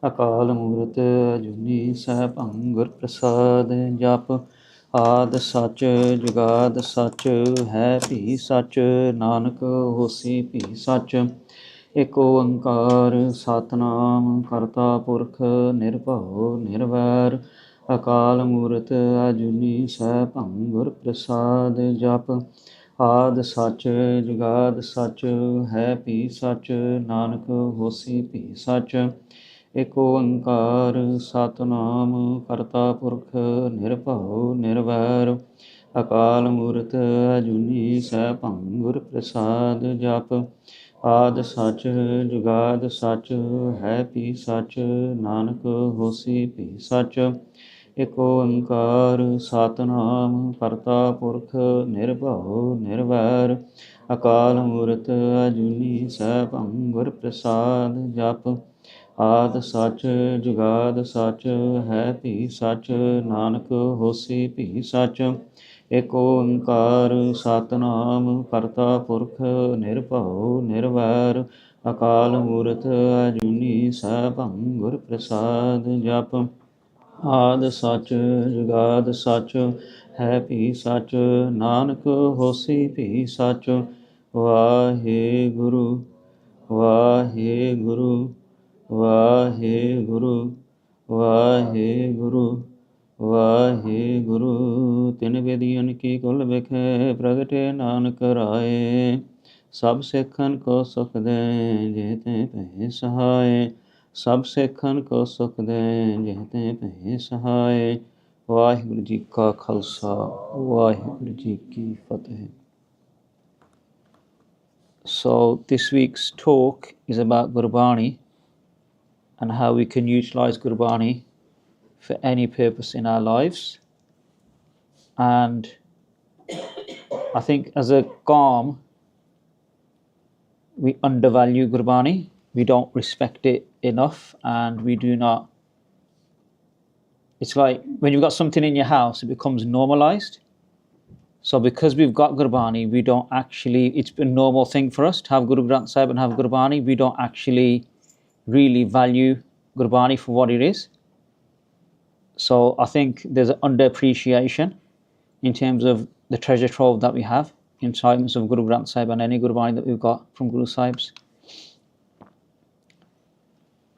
ਅਕਾਲ ਮੂਰਤ ਅਜੂਨੀ ਸੈਭੰ ਗੁਰ ਪ੍ਰਸਾਦ ਜਪ ਆਦ ਸੱਚ ਜੁਗਾਦ ਸੱਚ ਹੈ ਭੀ ਸੱਚ ਨਾਨਕ ਹੋਸੀ ਭੀ ਸੱਚ ਏਕ ਓੰਕਾਰ ਸਤਿਨਾਮ ਕਰਤਾ ਪੁਰਖ ਨਿਰਭਉ ਨਿਰਵੈਰ ਅਕਾਲ ਮੂਰਤ ਅਜੂਨੀ ਸੈਭੰ ਗੁਰ ਪ੍ਰਸਾਦ ਜਪ ਆਦ ਸੱਚ ਜੁਗਾਦ ਸੱਚ ਹੈ ਭੀ ਸੱਚ ਨਾਨਕ ਹੋਸੀ ਭੀ ਸੱਚ ਏਕ ਓੰਕਾਰ ਸਤਿਨਾਮ ਕਰਤਾ ਪੁਰਖ ਨਿਰਭਉ ਨਿਰਵੈਰ ਅਕਾਲ ਮੂਰਤ ਅਜੂਨੀ ਸੈਭੰ ਗੁਰ ਪ੍ਰਸਾਦ ਜਪ ਆਦ ਸੱਚ ਜੁਗਾਦ ਸੱਚ ਹੈ ਭੀ ਸੱਚ ਨਾਨਕ ਹੋਸੀ ਭੀ ਸੱਚ ਏਕ ਓੰਕਾਰ ਸਤਿਨਾਮ ਕਰਤਾ ਪੁਰਖ ਨਿਰਭਉ ਨਿਰਵੈਰ ਅਕਾਲ ਮੂਰਤ ਅਜੂਨੀ ਸੈਭੰ ਗੁਰ ਪ੍ਰਸਾਦ ਜਪ ਆਦ ਸੱਚ ਜੁਗਾਦ ਸੱਚ ਹੈ ਭੀ ਸੱਚ ਨਾਨਕ ਹੋਸੀ ਭੀ ਸੱਚ ਏਕ ਓੰਕਾਰ ਸਤਿਨਾਮ ਕਰਤਾ ਪੁਰਖ ਨਿਰਭਉ ਨਿਰਵੈਰ ਅਕਾਲ ਮੂਰਤ ਅਜੂਨੀ ਸੈਭੰ ਗੁਰ ਪ੍ਰਸਾਦ ਜਪ ਆਦ ਸੱਚ ਜੁਗਾਦ ਸੱਚ ਹੈ ਭੀ ਸੱਚ ਨਾਨਕ ਹੋਸੀ ਭੀ ਸੱਚ ਵਾਹਿਗੁਰੂ ਵਾਹਿਗੁਰੂ ਵਾਹਿਗੁਰੂ ਵਾਹਿਗੁਰੂ ਵਾਹਿਗੁਰੂ ਤਿਨ ਵਿਦਿਅਨ ਕੀ ਕੁਲ ਵਿਖੇ ਪ੍ਰਗਟੇ ਨਾਨਕ ਰਾਏ ਸਭ ਸਿੱਖਨ ਕੋ ਸੁਖ ਦੇ ਜੇ ਤੇ ਭੈ ਸਹਾਏ ਸਭ ਸਿੱਖਨ ਕੋ ਸੁਖ ਦੇ ਜੇ ਤੇ ਭੈ ਸਹਾਏ ਵਾਹਿਗੁਰੂ ਜੀ ਕਾ ਖਾਲਸਾ ਵਾਹਿਗੁਰੂ ਜੀ ਕੀ ਫਤਿਹ। So this week's talk is about Gurbani and how we can utilize Gurbani for any purpose in our lives. And I think as a Qawm, we undervalue Gurbani, we don't respect it enough, and we do not. It's like when you've got something in your house, it becomes normalized. So because we've got Gurbani, we don't actually, it's a normal thing for us to have Guru Granth Sahib and have Gurbani. We don't actually really value Gurbani for what it is. So I think there's an underappreciation in terms of the treasure trove that we have in silence of Guru Granth Sahib and any Gurbani that we've got from Guru Sahibs.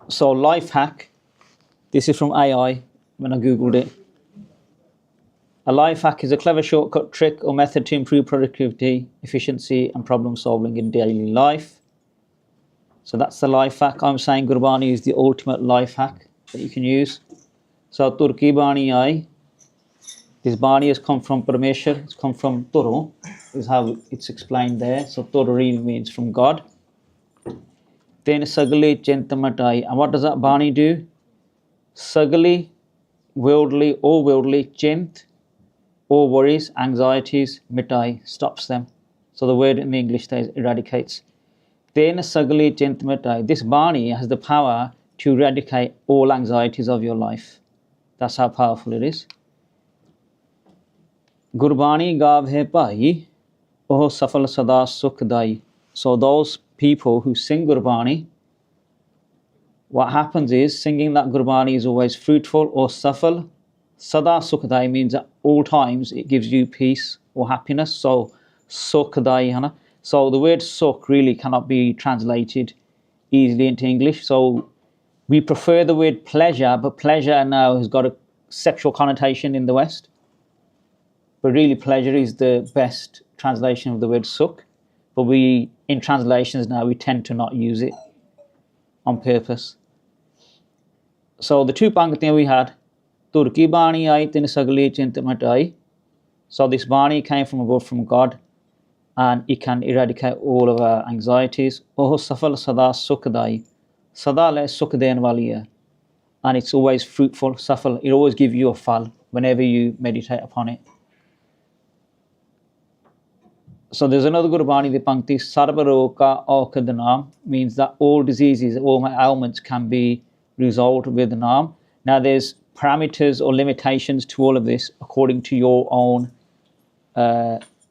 So life hack, this is from AI when I googled it. A life hack is a clever shortcut trick or method to improve productivity, efficiency and problem solving in daily life. So that's the life hack. I'm saying Gurbani is the ultimate life hack that you can use. So Turki Bani Ai, this Bani has come from Parameshwar, it's come from Turu, is how it's explained there. So Turu really means from God. Then Sagali Chintamatai, and what does that Bani do? Sagali, worldly or worldly, Chint, all worries, anxieties, mitai, stops them. So the word in the English there is eradicates. Then sagli chint mitai. This Bani has the power to eradicate all anxieties of your life. That's how powerful it is. Gurbani gav hai bhai, oh safal sada sukh dai. So those people who sing Gurbani, what happens is singing that Gurbani is always fruitful or safal. Sada Sukhdai means at all times it gives you peace or happiness. So Sukhdai, Hana. So the word Sukh really cannot be translated easily into English. So we prefer the word pleasure, but pleasure now has got a sexual connotation in the West. But really pleasure is the best translation of the word Sukh. But we, in translations now, we tend to not use it on purpose. So the two Pangatis we had, Turki Bani Ai Tin Sagli Chintamat. So this Bani came from above, from God, and it can eradicate all of our anxieties. Oh Safal Sada Sukhdai. Sada le Sukh den wali hai. And it's always fruitful, Safal. It always gives you a fal whenever you meditate upon it. So there's another Gurbani, the Pankti, Sarvaroka Aukad means that all diseases, all my ailments can be resolved with the Naam. Now there's parameters or limitations to all of this according to your own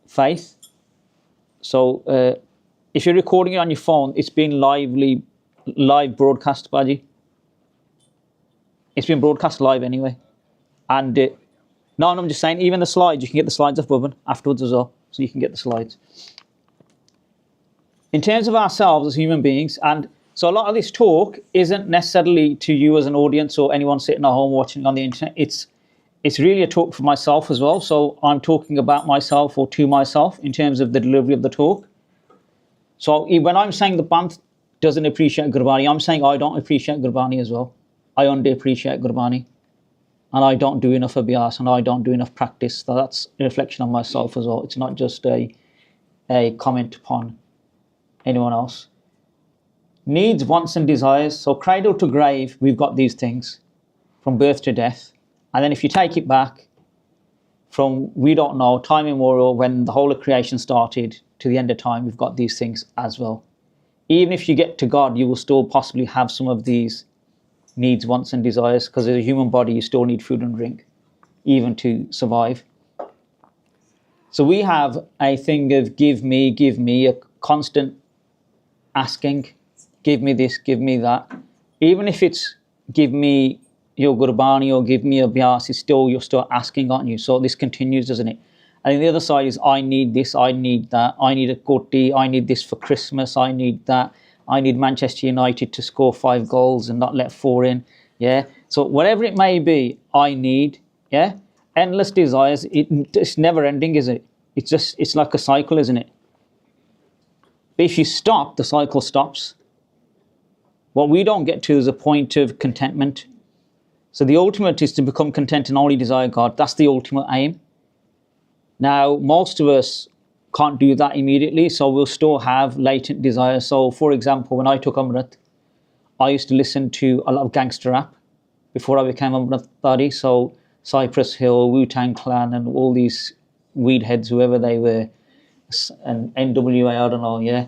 faith. So if you're recording it on your phone, it's being live broadcast, Baji. It's been broadcast live anyway. And no, I'm just saying, even the slides, you can get the slides off Bubban afterwards as well, so you can get the slides. In terms of ourselves as human beings, and so a lot of this talk isn't necessarily to you as an audience or anyone sitting at home watching on the internet. It's really a talk for myself as well. So I'm talking about myself or to myself in terms of the delivery of the talk. So when I'm saying the Panth doesn't appreciate Gurbani, I'm saying I don't appreciate Gurbani as well. I underappreciate Gurbani. And I don't do enough abhyas and I don't do enough practice. So that's a reflection on myself as well. It's not just a comment upon anyone else. Needs, wants and desires. So cradle to grave, we've got these things from birth to death. And then if you take it back from, we don't know, time immemorial, when the whole of creation started to the end of time, we've got these things as well. Even if you get to God, you will still possibly have some of these needs, wants and desires, because as a human body, you still need food and drink, even to survive. So we have a thing of give me, a constant asking, give me this, give me that. Even if it's give me your Gurbani or give me a Bias, you're still asking, aren't you? So this continues, doesn't it? And then the other side is I need this, I need that, I need a Koti, I need this for Christmas, I need that, I need Manchester United to score 5 goals and not let 4 in. Yeah. So whatever it may be, I need, yeah. Endless desires, it's never ending, is it? It's like a cycle, isn't it? But if you stop, the cycle stops. What we don't get to is a point of contentment. So the ultimate is to become content and only desire God. That's the ultimate aim. Now, most of us can't do that immediately, so we'll still have latent desires. So, for example, when I took Amrit, I used to listen to a lot of gangster rap before I became Amritdhari. So, Cypress Hill, Wu-Tang Clan, and all these weed heads, whoever they were, and NWA, I don't know, yeah,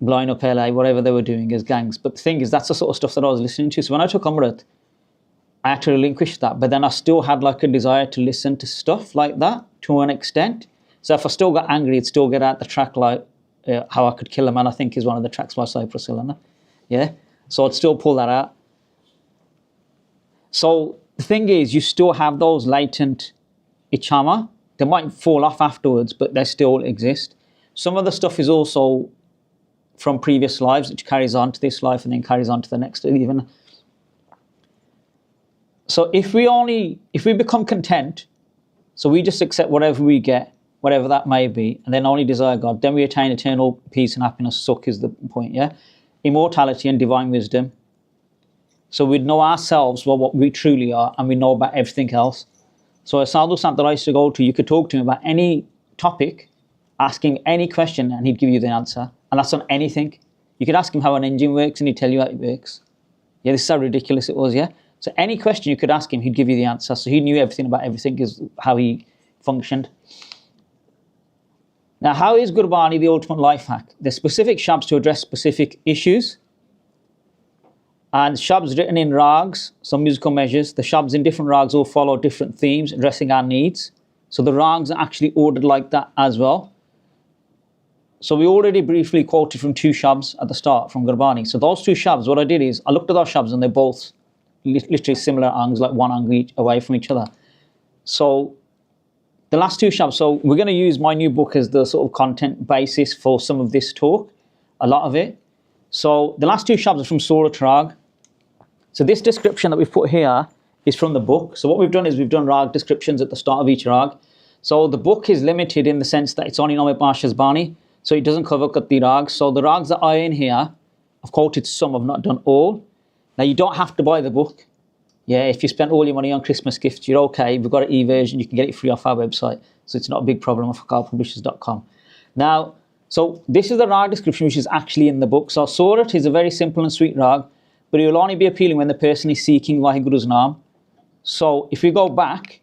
Blind Up LA, whatever they were doing as gangs. But the thing is, that's the sort of stuff that I was listening to. So when I took Amrit, I had to relinquish that, but then I still had like a desire to listen to stuff like that to an extent. So if I still got angry, I'd still get out the track like How I Could Kill a Man, I think is one of the tracks by Cypress Hill, yeah. So I'd still pull that out. So the thing is, you still have those latent ichama. They might fall off afterwards, but they still exist. Some of the stuff is also from previous lives, which carries on to this life and then carries on to the next even. So if we become content, so we just accept whatever we get, whatever that may be, and then only desire God, then we attain eternal peace and happiness. Sukh is the point, yeah? Immortality and divine wisdom. So we'd know ourselves, well, what we truly are, and we know about everything else. So a sadhu sant that I used to go to, you could talk to him about any topic, ask him any question, and he'd give you the answer. And that's on anything. You could ask him how an engine works, and he'd tell you how it works. Yeah, this is how ridiculous it was, yeah? So any question you could ask him, he'd give you the answer. So he knew everything about everything, is how he functioned. Now, how is Gurbani the ultimate life hack? There's specific shabds to address specific issues. And shabds written in rags, some musical measures. The shabds in different rags all follow different themes, addressing our needs. So the rags are actually ordered like that as well. So we already briefly quoted from 2 shabds at the start from Gurbani. So those 2 shabds, what I did is, I looked at those shabds and they're both literally similar angs, like one ang away from each other. So the last 2 shabds, so we're going to use my new book as the sort of content basis for some of this talk, a lot of it. So the last 2 shabds are from Surah Rag. So this description that we've put here is from the book. So what we've done is we've done rag descriptions at the start of each rag. So the book is limited in the sense that it's only Nome Pasha's Bani, so it doesn't cover Katti rags. So the rags that are in here, I've quoted some, I've not done all. Now, you don't have to buy the book. Yeah, if you spent all your money on Christmas gifts, you're okay. We've got an e-version. You can get it free off our website. So it's not a big problem off carpublishers.com. Now, so this is the rag description, which is actually in the book. So Surat is a very simple and sweet rag, but it will only be appealing when the person is seeking WhyGuru's Naam. So if we go back,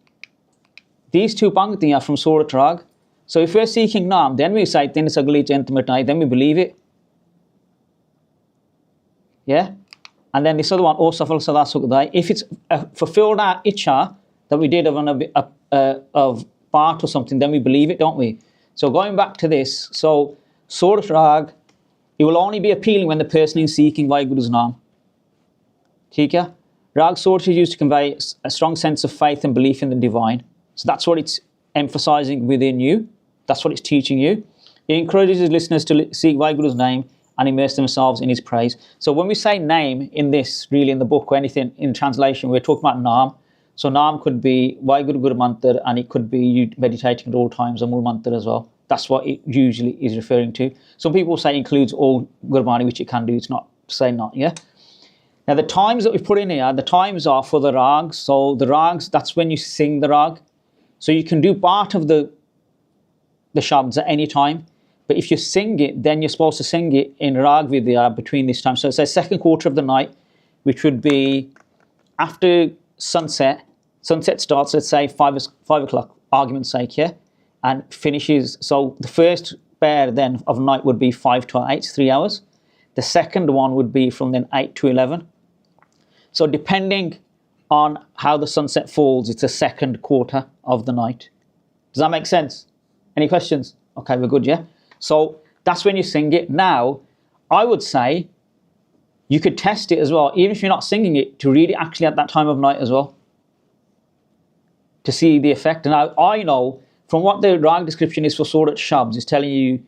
these 2 pangti are from Surat Rag. So if we're seeking Naam, then we say, then we believe it. Yeah? And then this other one, O Safal Sada Sukhdai, if it's fulfilled our Icha that we did of part or something, then we believe it, don't we? So going back to this, so Surat Rag, it will only be appealing when the person is seeking WhyGuru's Naam. ठीक है? Rag Sword is used to convey a strong sense of faith and belief in the divine. So that's what it's emphasizing within you. That's what it's teaching you. It encourages listeners to seek WhyGuru's name and immerse themselves in his praise. So when we say name in this, really in the book or anything in translation, we're talking about Naam. So Naam could be WhyGuru Guru Mantra, and it could be you meditating at all times on Mul Mantra as well. That's what it usually is referring to. Some people say it includes all Gurbani, which it can do. It's not saying not, yeah? Now the times that we put in here, the times are for the rags. So the rags, that's when you sing the rag. So you can do part of the shabds at any time. But if you sing it, then you're supposed to sing it in rag vidya between this time. So it's the second quarter of the night, which would be after sunset. Sunset starts, let's say, 5 o'clock, argument's sake, yeah? And finishes, so the first pair then of night would be 5 to 8, 3 hours. The second one would be from then 8 to 11. So depending on how the sunset falls, it's the second quarter of the night. Does that make sense? Any questions? Okay, we're good, yeah? So that's when you sing it. Now, I would say you could test it as well, even if you're not singing it, to read it actually at that time of night as well, to see the effect. And I know from what the rag description is for Surat Shabds, it's telling you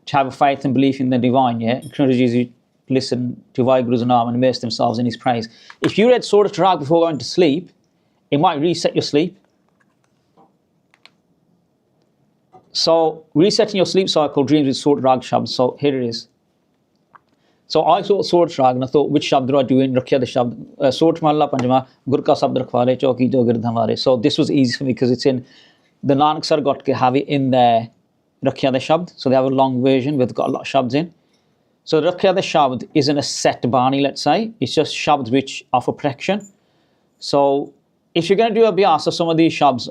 to have a faith and belief in the divine, yeah? It encourages you to listen to WhyGuru's name and immerse themselves in his praise. If you read Surat Rag before going to sleep, it might reset your sleep. So resetting your sleep cycle dreams with Surat Rag Shabd. So here it is. So I thought Surat Rag and I thought, which Shabd do I do in Rakhya the Shabd? Surat Mahalla Panjama, Gur ka Sabd Rakhwale, Chauki Jo Gird Hamare. So this was easy for me because it's in, the Nanak Sar got to have it in their Rakhya the Shabd. So they have a long version where they've got a lot of Shabds in. So Rakhya the Shabd isn't a set Bani, let's say. It's just Shabds which offer protection. So if you're going to do a Bias of some of these Shabds,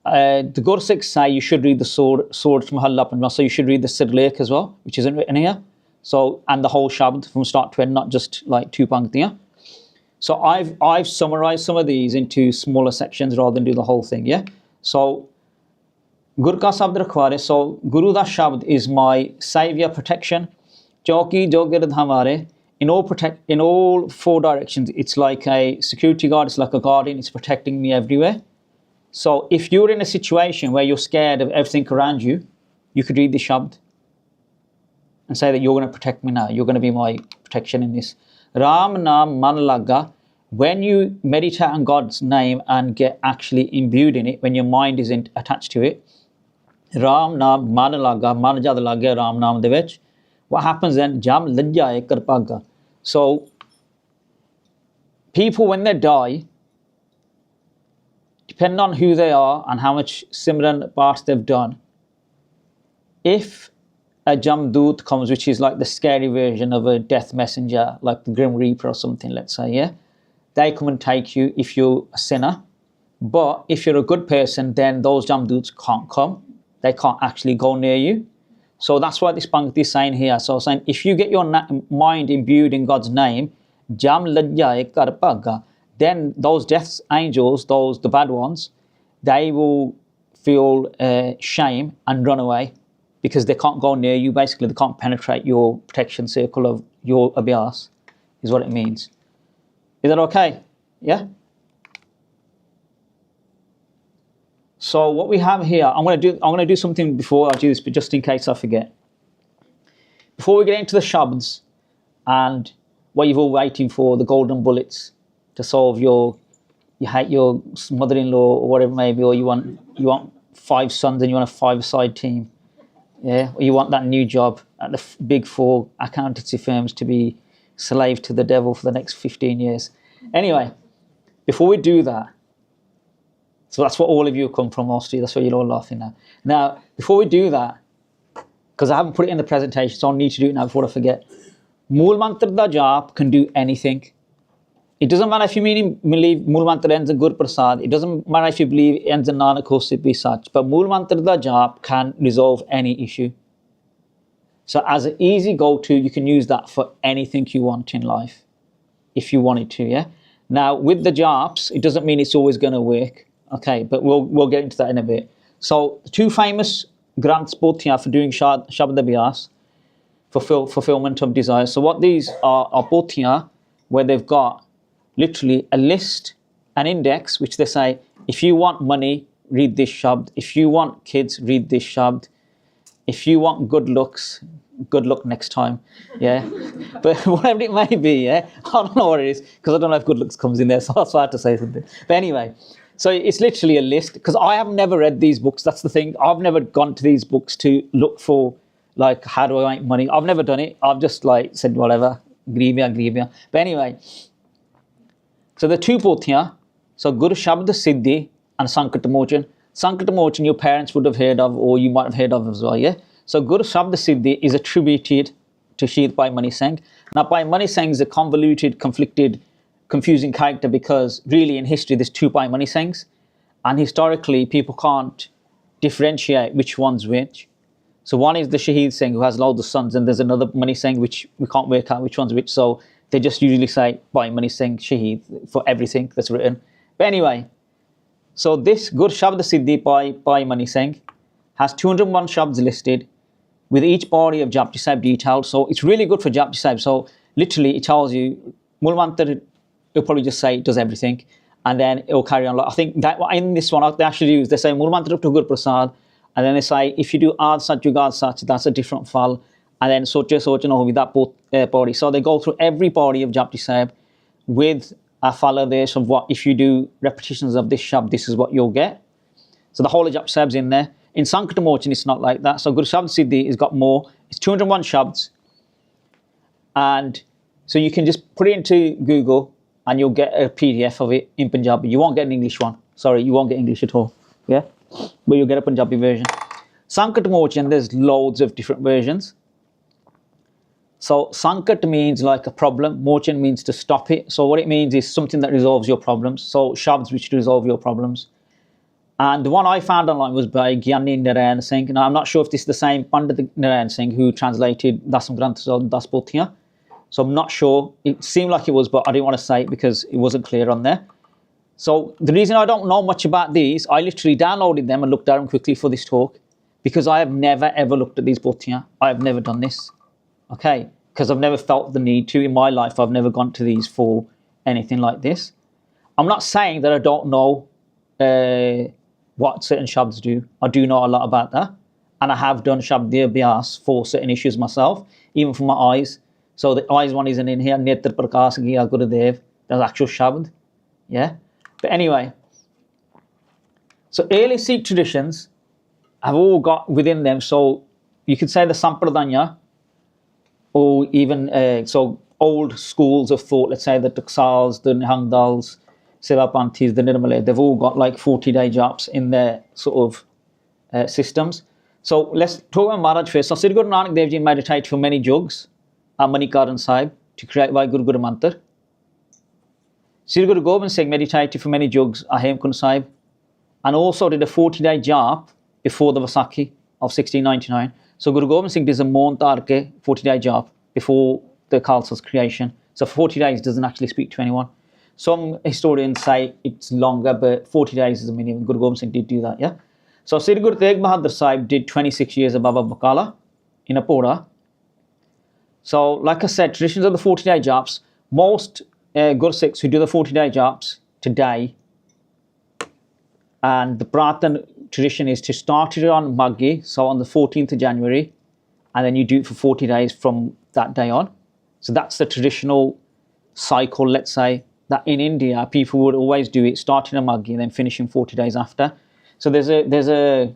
the Gursikhs say you should read the Surat Mahalla Panjama. So you should read the Sirlek as well, which isn't written here. So, and the whole Shabd from start to end, not just like 2 panktiyan. So I've summarized some of these into smaller sections rather than do the whole thing, yeah? So, Gur ka Sabd Rakhware, so Guru da Shabd is my savior, protection. Chauki Jo Gird Hamare, in all 4 directions, it's like a security guard, it's like a guardian, it's protecting me everywhere. So if you're in a situation where you're scared of everything around you, you could read the Shabd and say that you're going to protect me now. You're going to be my protection in this. Ram Naam Man Laga. When you meditate on God's name and get actually imbued in it, when your mind isn't attached to it, Ram Naam Man Laga, Man Jad Laga Ram Naam de vich. What happens then? Jam Lajjaye Karpaga. So people when they die, depending on who they are and how much Simran parts they've done, if a Jamdoot comes, which is like the scary version of a death messenger, like the Grim Reaper or something, let's say, yeah? They come and take you if you're a sinner. But if you're a good person, then those Jamdoots can't come. They can't actually go near you. So that's what this Pankti is saying here. So saying, if you get your mind imbued in God's name, Jam Lajjaye Karpaga, then those death angels, the bad ones, they will feel shame and run away, because they can't go near you, basically. They can't penetrate your protection circle of your abhyas, is what it means. Is that okay? Yeah? So what we have here, I'm going to do something before I do this, but just in case I forget. Before we get into the Shabds and what you're all waiting for, the golden bullets to solve you hate your mother-in-law or whatever it may be, or you want 5 sons and you want a 5-side team. Yeah, or you want that new job at the big 4 accountancy firms to be slave to the devil for the next 15 years. Anyway, before we do that, so that's what all of you come from mostly, that's why you're all laughing now. Now, before we do that, because I haven't put it in the presentation, so I need to do it now before I forget. Mool Mantra da Jap can do anything. It doesn't matter if you believe Mool Mantra ends in Gur Prasad. It doesn't matter if you believe it ends in Nanak ho Siddhi Sach. But Mool Mantra da Jap can resolve any issue. So as an easy go-to, you can use that for anything you want in life, if you wanted to, yeah? Now, with the Japs, it doesn't mean it's always going to work. Okay, but we'll get into that in a bit. So, the 2 famous Granths both here for doing Shabd Abhyas, fulfillment of desires. So what these are both here, where they've got literally a list, an index, which they say, if you want money, read this shabd. If you want kids, read this shabd. If you want good looks, good luck next time. Yeah. But whatever it may be, yeah. I don't know what it is, because I don't know if good looks comes in there, so it's hard to say something. But anyway, so it's literally a list, because I have never read these books. That's the thing. I've never gone to these books to look for, like, how do I make money? I've never done it. I've just, like, said, whatever, grievya. But anyway, so the two both here. So Guru Shabd Siddhi and Sankat Mochan. Sankat Mochan your parents would have heard of, or you might have heard of as well, yeah? So Guru Shabd Siddhi is attributed to Shir Bhai Mani Singh. Now, Bhai Mani Singh is a convoluted, conflicted, confusing character, because really in history there's two Bhai Mani Singhs, and historically people can't differentiate which one's which. So one is the Shaheed Singh, who has loads of sons, and there's another Mani Singh which we can't work out which one's which. So they just usually say Bhai Mani Singh, Shaheed for everything that's written. But anyway, so this Guru Shabd Siddhi by Bhai Mani Singh has 201 shabds listed, with each body of Japji Sahib detailed. So it's really good for Japji Sahib. So literally it tells you, Mul Mantar, it'll probably just say it does everything, and then it'll carry on. I think that in this one they actually use, they say Mul Mantar up to Gur Prasad, and then they say if you do Ad Sach Jugad Sach, that's a different fal, and then Socha no with that both body. So they go through every body of Japji Sahib with a fala there of what, if you do repetitions of this shab, this is what you'll get. So the whole of Japji Sahib's in there. In Sankat Mochan, it's not like that. So Guru Shabd Siddhi has got more. It's 201 shabds. And so you can just put it into Google and you'll get a PDF of it in Punjabi. You won't get an English one. Sorry, you won't get English at all. Yeah? But you'll get a Punjabi version. Sankat Mochan, there's loads of different versions. So Sankat means like a problem. Mochan means to stop it. So what it means is something that resolves your problems. So shabds which resolve your problems. And the one I found online was by Gyani Narayan Singh. Now, I'm not sure if this is the same Pandit Narayan Singh who translated Dasam Granth and Das Pothiyan. So I'm not sure. It seemed like it was, but I didn't want to say it because it wasn't clear on there. So the reason I don't know much about these, I literally downloaded them and looked at them quickly for this talk, because I have never ever looked at these Pothiyan. I have never done this. Okay? Because I've never felt the need to. In my life, I've never gone to these for anything like this. I'm not saying that I don't know what certain shabds do. I do know a lot about that, and I have done shabdiya abhyas for certain issues myself, even for my eyes. So the eyes one isn't in here. Netra Prakash Giya Gurudev. That's actual shabd. Yeah. But anyway, so early Sikh traditions have all got within them. So you could say the Sampradanya, or even so old schools of thought. Let's say the Taksals, the Nihangdals, Sevapanthis, the Nirmale, they've all got like 40-day jobs in their sort of systems. So let's talk about Maharaj first. So Sikh Guru Nanak Dev Ji meditated for many jugs at Manikaran Sahib to create WhyGuru Guru Mantar. Sikh Guru Gobind Singh meditated for many jugs at Hemkund Sahib, and also did a 40-day job before the Vaisakhi of 1699. So Guru Gobind Singh did a Mon Tarke 40-day job before the Khalsa's creation. So 40 days doesn't actually speak to anyone. Some historians say it's longer, but 40 days is the minimum. Guru Gobind Singh did do that, yeah? So Sri Guru Tegh Bahadur Sahib did 26 years of Baba Bakala in Apora. So, like I said, traditions of the 40-day jobs, most Guru Sikhs who do the 40-day jobs today, and the Pratan tradition is to start it on Maggi, so on the 14th of January, and then you do it for 40 days from that day on. So that's the traditional cycle, let's say, that in India people would always do it, starting a Maggi and then finishing 40 days after. So there's a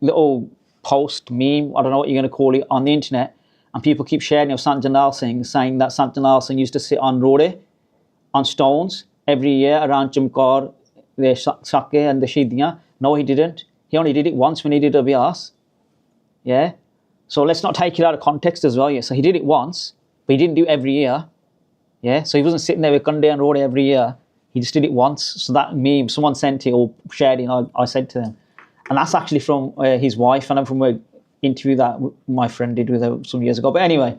little post, meme, I don't know what you're going to call it, on the internet, and people keep sharing of Sant Janal Singh, saying that Sant Janal Singh used to sit on rode, on stones, every year around Chamkar, the Sake and the Shidiyan. No, he didn't. He only did it once when he did Abhyas. Yeah? So let's not take it out of context as well. Yeah? So he did it once, but he didn't do it every year. Yeah? So he wasn't sitting there with Kande and Rode every year. He just did it once. So that meme, someone sent it or shared it, and I said to them. And that's actually from his wife, and I'm from an interview that my friend did with her some years ago. But anyway,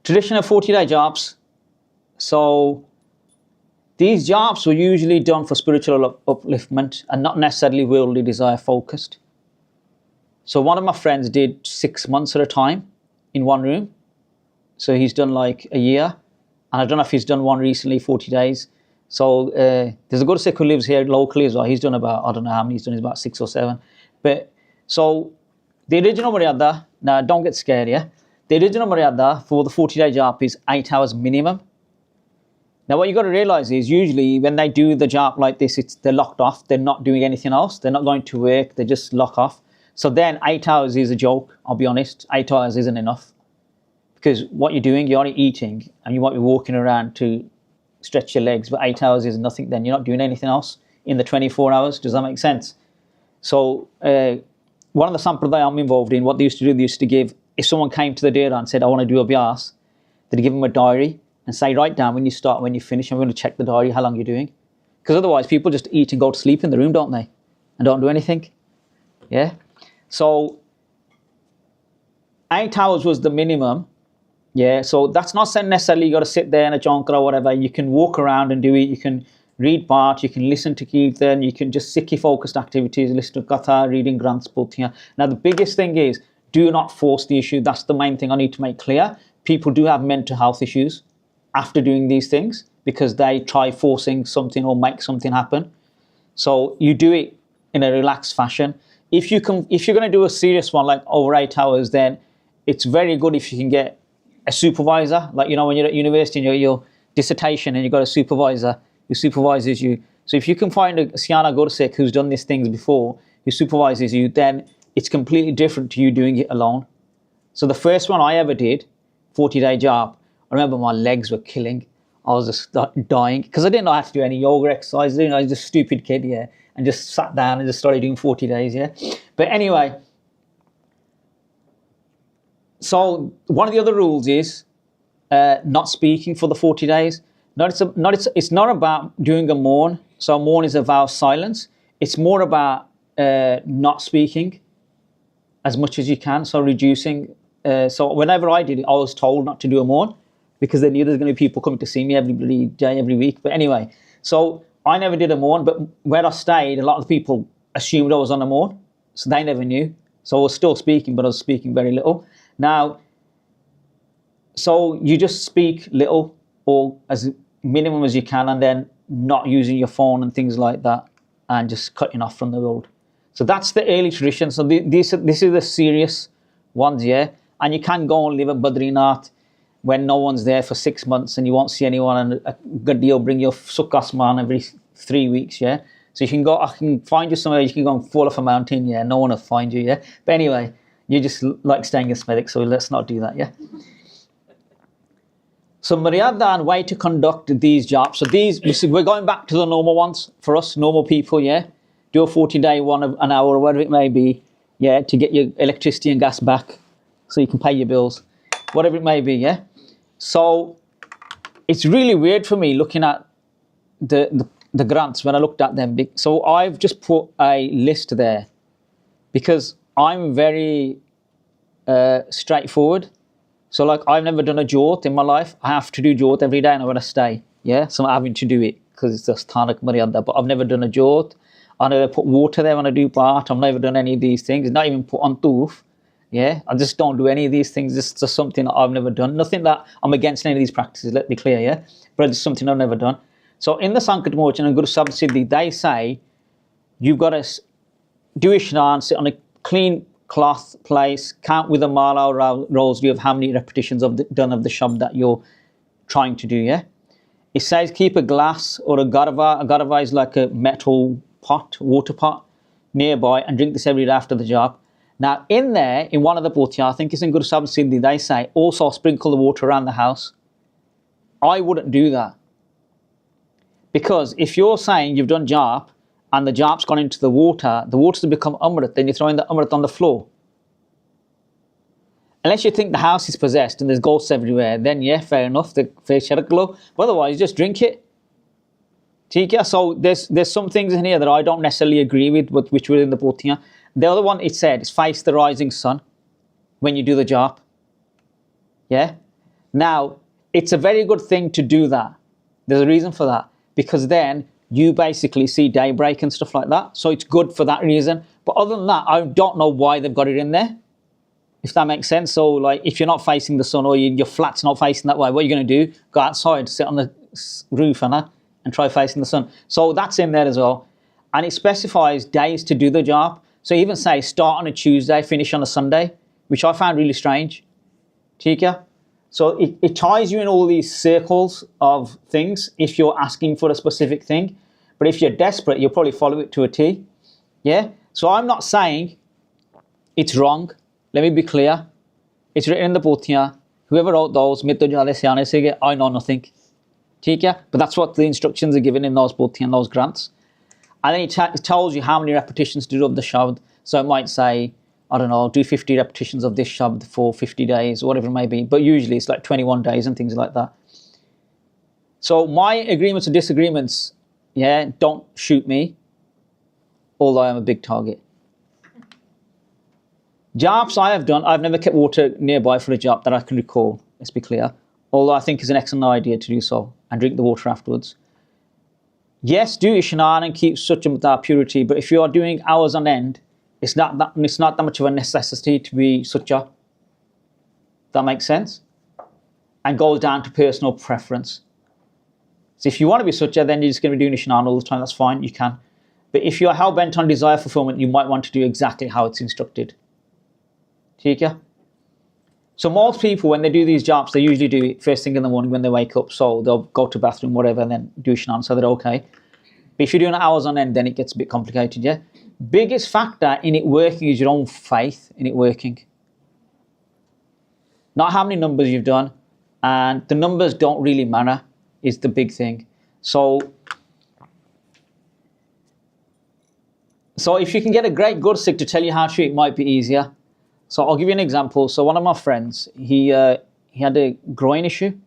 tradition of 40-day jobs. So these jobs were usually done for spiritual upliftment and not necessarily worldly desire focused. So one of my friends did 6 months at a time in one room. So he's done like a year, And I don't know if he's done one recently, 40 days. So there's a good Sikh who lives here locally as well. He's done about, I don't know how many he's done, he's about 6 or 7. But so the original Maryada, now don't get scared, yeah? The original Maryada for the 40-day jap is 8 hours minimum. Now what you got to realize is usually when they do the jap like this, they're locked off. They're not doing anything else. They're not going to work. They just lock off. So then 8 hours is a joke. I'll be honest. 8 hours isn't enough. Because what you're doing, you're only eating and you might be walking around to stretch your legs, but 8 hours is nothing then. You're not doing anything else in the 24 hours. Does that make sense? So one of the sampradaya I'm involved in, what they used to do, they used to give, if someone came to the dera and said, I want to do a abhyas, they'd give them a diary and say, write down when you start, when you finish, and we're going to check the diary, how long you're doing. Because otherwise people just eat and go to sleep in the room, don't they? And don't do anything. Yeah? So 8 hours was the minimum. Yeah, so that's not saying necessarily you got to sit there in a jonker or whatever. You can walk around and do it. You can read Parch, you can listen to Kirtan, you can just Sikhi focused activities, listen to Katha, reading Granths, Puthiyan. Now the biggest thing is, do not force the issue. That's the main thing I need to make clear. People do have mental health issues after doing these things because they try forcing something or make something happen. So you do it in a relaxed fashion. If you're going to do a serious one like over 8 hours, then it's very good if you can get a supervisor. Like, you know, when you're at university and your dissertation and you've got a supervisor who supervises you. So if you can find a Siana Gursik who's done these things before, who supervises you, then it's completely different to you doing it alone. So the first one I ever did, 40-day jap, I remember my legs were killing. I was just dying because I didn't know how to do any yoga exercises. You know, I was just a stupid kid, yeah, and just sat down and just started doing 40 days, yeah. But anyway, so one of the other rules is not speaking for the 40 days. It's not about doing a mourn. So a mourn is a vow of silence. It's more about not speaking as much as you can. So reducing. So whenever I did it, I was told not to do a mourn because they knew there's going to be people coming to see me every day, every week. But anyway, so I never did a mourn. But where I stayed, a lot of the people assumed I was on a mourn. So they never knew. So I was still speaking, but I was speaking very little. Now, so you just speak little or as minimum as you can, and then not using your phone and things like that, and just cutting off from the world. So that's the early tradition. So this is the serious ones, yeah. And you can go and live at Badrinath when no one's there for 6 months and you won't see anyone, and a good deal bring your sukkasman every 3 weeks, yeah. So you can go, I can find you somewhere, you can go and fall off a mountain, yeah. No one will find you, yeah. But anyway, you just like staying in Smethwick, so let's not do that, yeah. So Maryada and way to conduct these jobs. So we're going back to the normal ones for us, normal people, yeah. Do a 40-day one of an hour or whatever it may be, yeah, to get your electricity and gas back so you can pay your bills, whatever it may be, yeah. So it's really weird for me looking at the grants when I looked at them. So I've just put a list there because I'm very straightforward. So like I've never done a jot in my life. I have to do jot every day and I want to stay. Yeah, so I'm having to do it because it's just Thanak Maryada. But I've never done a jot. I never put water there when I do part. I've never done any of these things. Not even put on toof. Yeah, I just don't do any of these things. It's just something that I've never done. Nothing that I'm against any of these practices, let's be clear, yeah? But it's something I've never done. So in the Sankat Mochan and Guru Sabd Siddhi, they say you've got to do Ishnan, sit on a clean cloth place, count with a mala or rosary of how many repetitions done of the Shabd that you're trying to do, yeah? It says keep a glass or a garva. A garva is like a metal pot, water pot, nearby, and drink this every day after the job. Now, in there, in one of the Puthiyan, I think it's in Guru Sabd Siddhi, they say also sprinkle the water around the house. I wouldn't do that. Because if you're saying you've done jap and the jap's gone into the water's become amrit, then you're throwing the amrit on the floor. Unless you think the house is possessed and there's ghosts everywhere, then yeah, fair enough, the fair sharaklo. But otherwise, just drink it. So there's some things in here that I don't necessarily agree with, which were in the Puthiyan. The other one, it said, is face the rising sun when you do the jap. Yeah? Now, it's a very good thing to do that. There's a reason for that. Because then you basically see daybreak and stuff like that. So it's good for that reason. But other than that, I don't know why they've got it in there. if that makes sense. So like if you're not facing the sun or your flat's not facing that way, what are you going to do? Go outside, sit on the roof and try facing the sun. So that's in there as well. And it specifies days to do the job. So even say start on a Tuesday, finish on a Sunday, which I found really strange. Tika? So it ties you in all these circles of things if you're asking for a specific thing. But if you're desperate, you'll probably follow it to a T. Yeah? So I'm not saying it's wrong. Let me be clear. It's written in the Bhutiya. Whoever wrote those, I know nothing. Tika? But that's what the instructions are given in those Bhutiya and those grants. And then it tells you how many repetitions to do of the shabd. So it might say, I don't know, do 50 repetitions of this shabd for 50 days, or whatever it may be. But usually it's like 21 days and things like that. So my agreements or disagreements, yeah, don't shoot me, although I'm a big target. Jobs I have done, I've never kept water nearby for a job that I can recall, let's be clear. Although I think it's an excellent idea to do so and drink the water afterwards. Yes, do Ishnan and keep such a purity, but if you are doing hours on end, it's not that much of a necessity to be sucha. That makes sense? And goes down to personal preference. So if you want to be sucha, then you're just going to be doing Ishnan all the time, that's fine, you can. But if you are hell-bent on desire fulfillment, you might want to do exactly how it's instructed. Okay? So most people, when they do these jobs, they usually do it first thing in the morning when they wake up. So they'll go to the bathroom, whatever, and then do Ishnan, so they're okay. But if you're doing hours on end, then it gets a bit complicated, yeah? Biggest factor in it working is your own faith in it working. Not how many numbers you've done, and the numbers don't really matter, is the big thing. So if you can get a great Gursikh to tell you how to, it might be easier. So I'll give you an example. So one of my friends, he had a groin issue.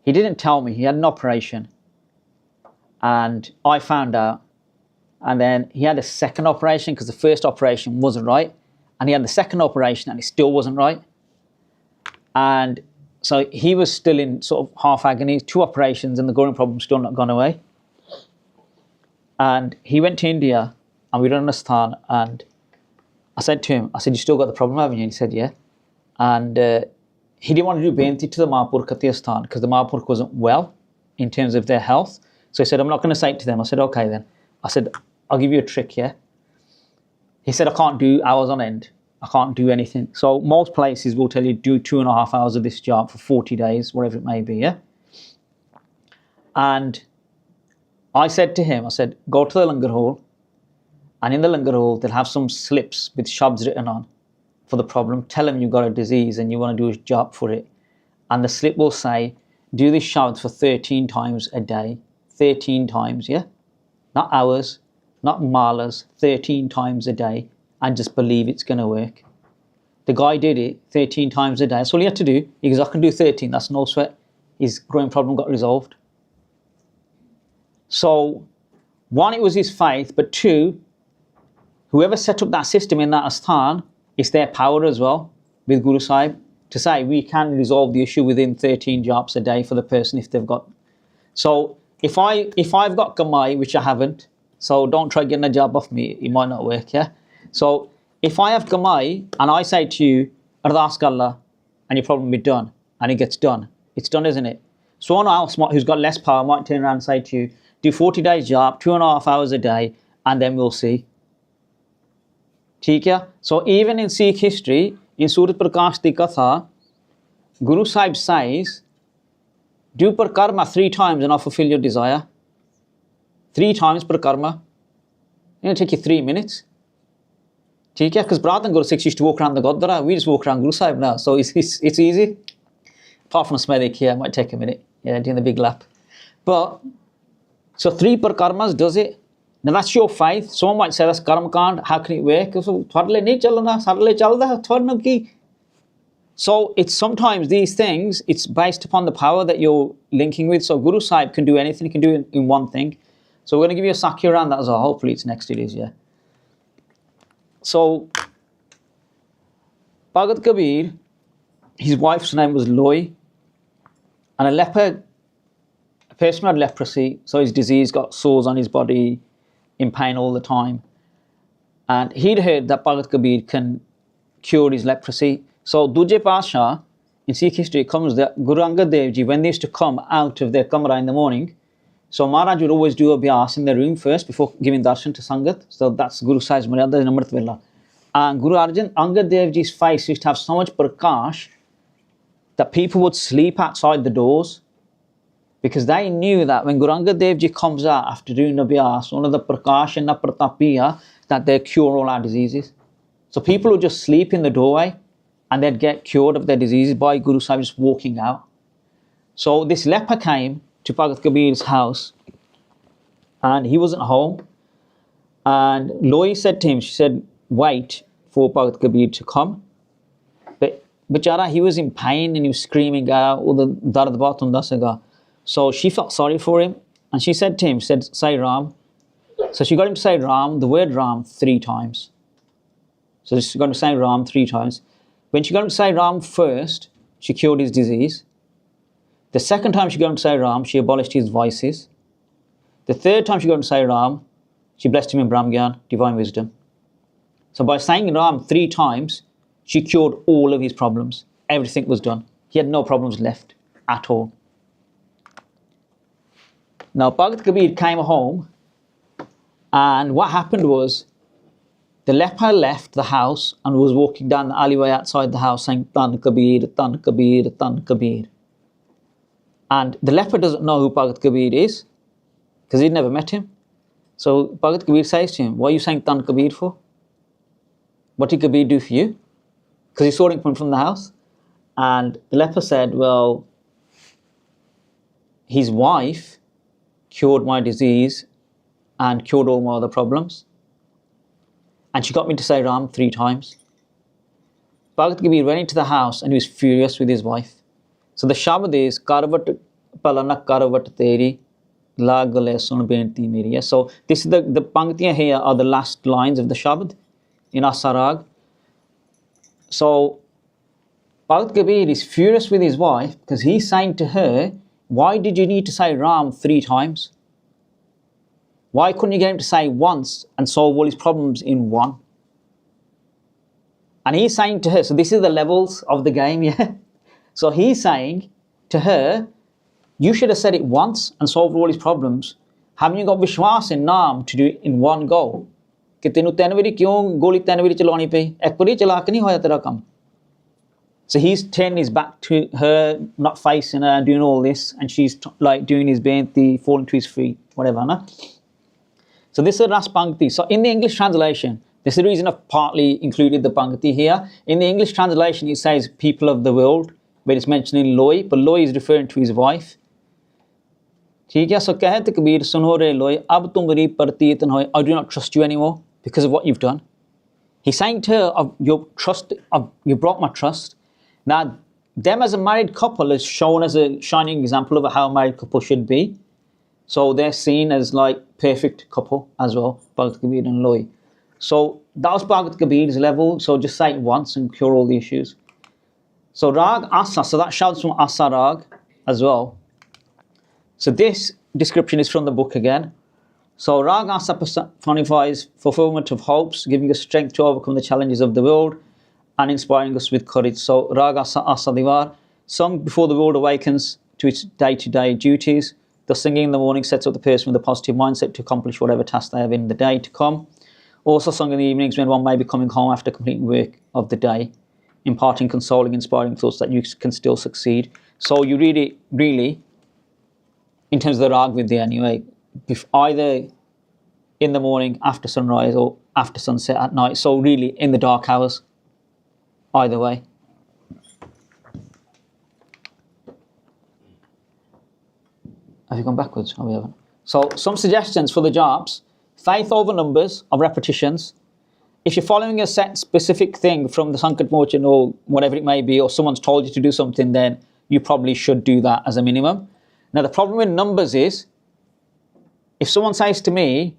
He didn't tell me, he had an operation. And I found out. And then he had a second operation because the first operation wasn't right. And he had the second operation and it still wasn't right. And so he was still in sort of half agony, 2 operations, and the groin problem's still not gone away. And he went to India and we done a stan, and I said to him, I said, you still got the problem, haven't you? And he said, yeah. And he didn't want to do Benti to the Mahapurkh at the Asthan because the Mahapurkh wasn't well in terms of their health. So he said, I'm not going to say it to them. I said, okay then. I said, I'll give you a trick, yeah? He said, I can't do hours on end. I can't do anything. So most places will tell you, do 2.5 hours of this job for 40 days, whatever it may be, yeah? And I said to him, I said, go to the Langar Hall, and in the Langar Hall, they'll have some slips with shabds written on for the problem. Tell them you've got a disease and you want to do a job for it. And the slip will say, do this shabd for 13 times a day. 13 times, yeah? Not hours, not malas, 13 times a day, and just believe it's going to work. The guy did it 13 times a day. That's all he had to do. He goes, I can do 13, that's no sweat. His growing problem got resolved. So, 1, it was his faith, but 2, whoever set up that system in that Asthan, it's their power as well, with Guru Sahib, to say we can resolve the issue within 13 jobs a day for the person if they've got. So, if I've got Kamai, which I haven't, so don't try getting a job off me, it might not work, yeah? So, if I have Kamai, and I say to you, Ardas Kalla, and your problem will be done, and it gets done, it's done, isn't it? Someone else who's got less power might turn around and say to you, do 40 days job, 2.5 hours a day, and then we'll see. Okay? So even in Sikh history, in Surat Prakash Di Katha, Guru Sahib says, do parkarma 3 times and I'll fulfill your desire. 3 times parkarma. It'll take you 3 minutes. Okay? Because Bharat and Guru Sikhs used to walk around the Gurdwara, we just walk around Guru Sahib now, so it's easy. Apart from Smedik here, it might take a minute, yeah, doing the big lap. But, so 3 parkarmas does it. Now that's your faith. Someone might say that's karma kand, how can it work? So it's sometimes these things, it's based upon the power that you're linking with. So Guru Sahib can do anything, he can do it in one thing. So we're going to give you a sakya around that as well. Hopefully it's next it is, yeah. So Bhagat Kabir, his wife's name was Loy, and a person had leprosy, so his disease got sores on his body, in pain all the time. And he'd heard that Bhagat Kabir can cured his leprosy. So Duje Pasha, in Sikh history, it comes that Guru Angad Dev Ji, when they used to come out of their kamra in the morning, so Maharaj would always do a bhyas in their room first before giving darshan to Sangat. So that's Guru Sahib's Maryada in Amrit Vela. And Guru Arjan Angad Dev Ji's face used to have so much prakash that people would sleep outside the doors, because they knew that when Guru Angad Dev Ji comes out after doing the bhyas, one of the prakash and the pratapiya, that they cure all our diseases. So people would just sleep in the doorway and they'd get cured of their diseases by Guru Sahib just walking out. So this leper came to Bhagat Kabir's house and he wasn't home. And Loi said to him, she said, wait for Bhagat Kabir to come. But Bichara, he was in pain and he was screaming out, so she felt sorry for him and she said to him, she said, say Ram. So she got him to say Ram, the word Ram, 3 times. So she's got to say Ram 3 times. When she got him to say Ram first, she cured his disease. The second time she got him to say Ram, she abolished his vices. The third time she got him to say Ram, she blessed him in Brahmgyan, divine wisdom. So by saying Ram 3 times, she cured all of his problems. Everything was done. He had no problems left at all. Now Bhagat Kabir came home, and what happened was the leper left the house and was walking down the alleyway outside the house saying Tan Kabir, Tan Kabir, Tan Kabir. And the leper doesn't know who Bhagat Kabir is because he'd never met him. So Bhagat Kabir says to him, what are you saying Tan Kabir for? What did Kabir do for you? Because he saw him from the house. And the leper said, well, his wife cured my disease and cured all my other problems. And she got me to say Ram 3 times. Bhagat Kabir went into the house and he was furious with his wife. So the Shabad is, Karvat Palana Karvat Teri, La Gale Sun Benti Meri. So this is the Pangtiyan here are the last lines of the Shabad in Asarag. So Bhagat Kabir is furious with his wife because he's saying to her, why did you need to say Ram 3 times? Why couldn't you get him to say once and solve all his problems in one? And he's saying to her, so this is the levels of the game, yeah? So he's saying to her, you should have said it once and solved all his problems. Haven't you got Vishwas in Naam to do it in one go? Ki tenu 3 wari kyun goli 3 wari chalani pai? Ek wari chala ke nahi hoya tera kam. So he's turning his back to her, not facing her, doing all this, and she's like doing his benti, falling to his feet, whatever, na? So this is the last Pangti. So in the English translation, this is the reason I've partly included the Pangti here. In the English translation, it says people of the world, where it's mentioning Loi, but Loi is referring to his wife. ठीक है, so कहत कबीर सुनो रे लोय, अब तुम मेरी प्रतीत न होए, I do not trust you anymore because of what you've done. He's saying to her, you broke my trust. Now, them as a married couple is shown as a shining example of how a married couple should be. So they're seen as like perfect couple as well, Bhagat Kabir and Loi. So that was Bhagat Kabir's level, so just say it once and cure all the issues. So Rag Asa, so that shouts from Asa Rag as well. So this description is from the book again. So Rag Asa personifies fulfillment of hopes, giving us strength to overcome the challenges of the world and inspiring us with courage. So Rag Asa Asa Divar, sung before the world awakens to its day-to-day duties. The singing in the morning sets up the person with a positive mindset to accomplish whatever task they have in the day to come. Also sung in the evenings when one may be coming home after completing work of the day, imparting consoling, inspiring thoughts that you can still succeed. So you read it really, in terms of the Rag Vidya anyway, either in the morning, after sunrise, or after sunset at night. So really in the dark hours, either way. Have you gone backwards? Oh, we haven't. So some suggestions for the jobs. Faith over numbers of repetitions. If you're following a set specific thing from the Sankat Mochan or whatever it may be, or someone's told you to do something, then you probably should do that as a minimum. Now the problem with numbers is, if someone says to me,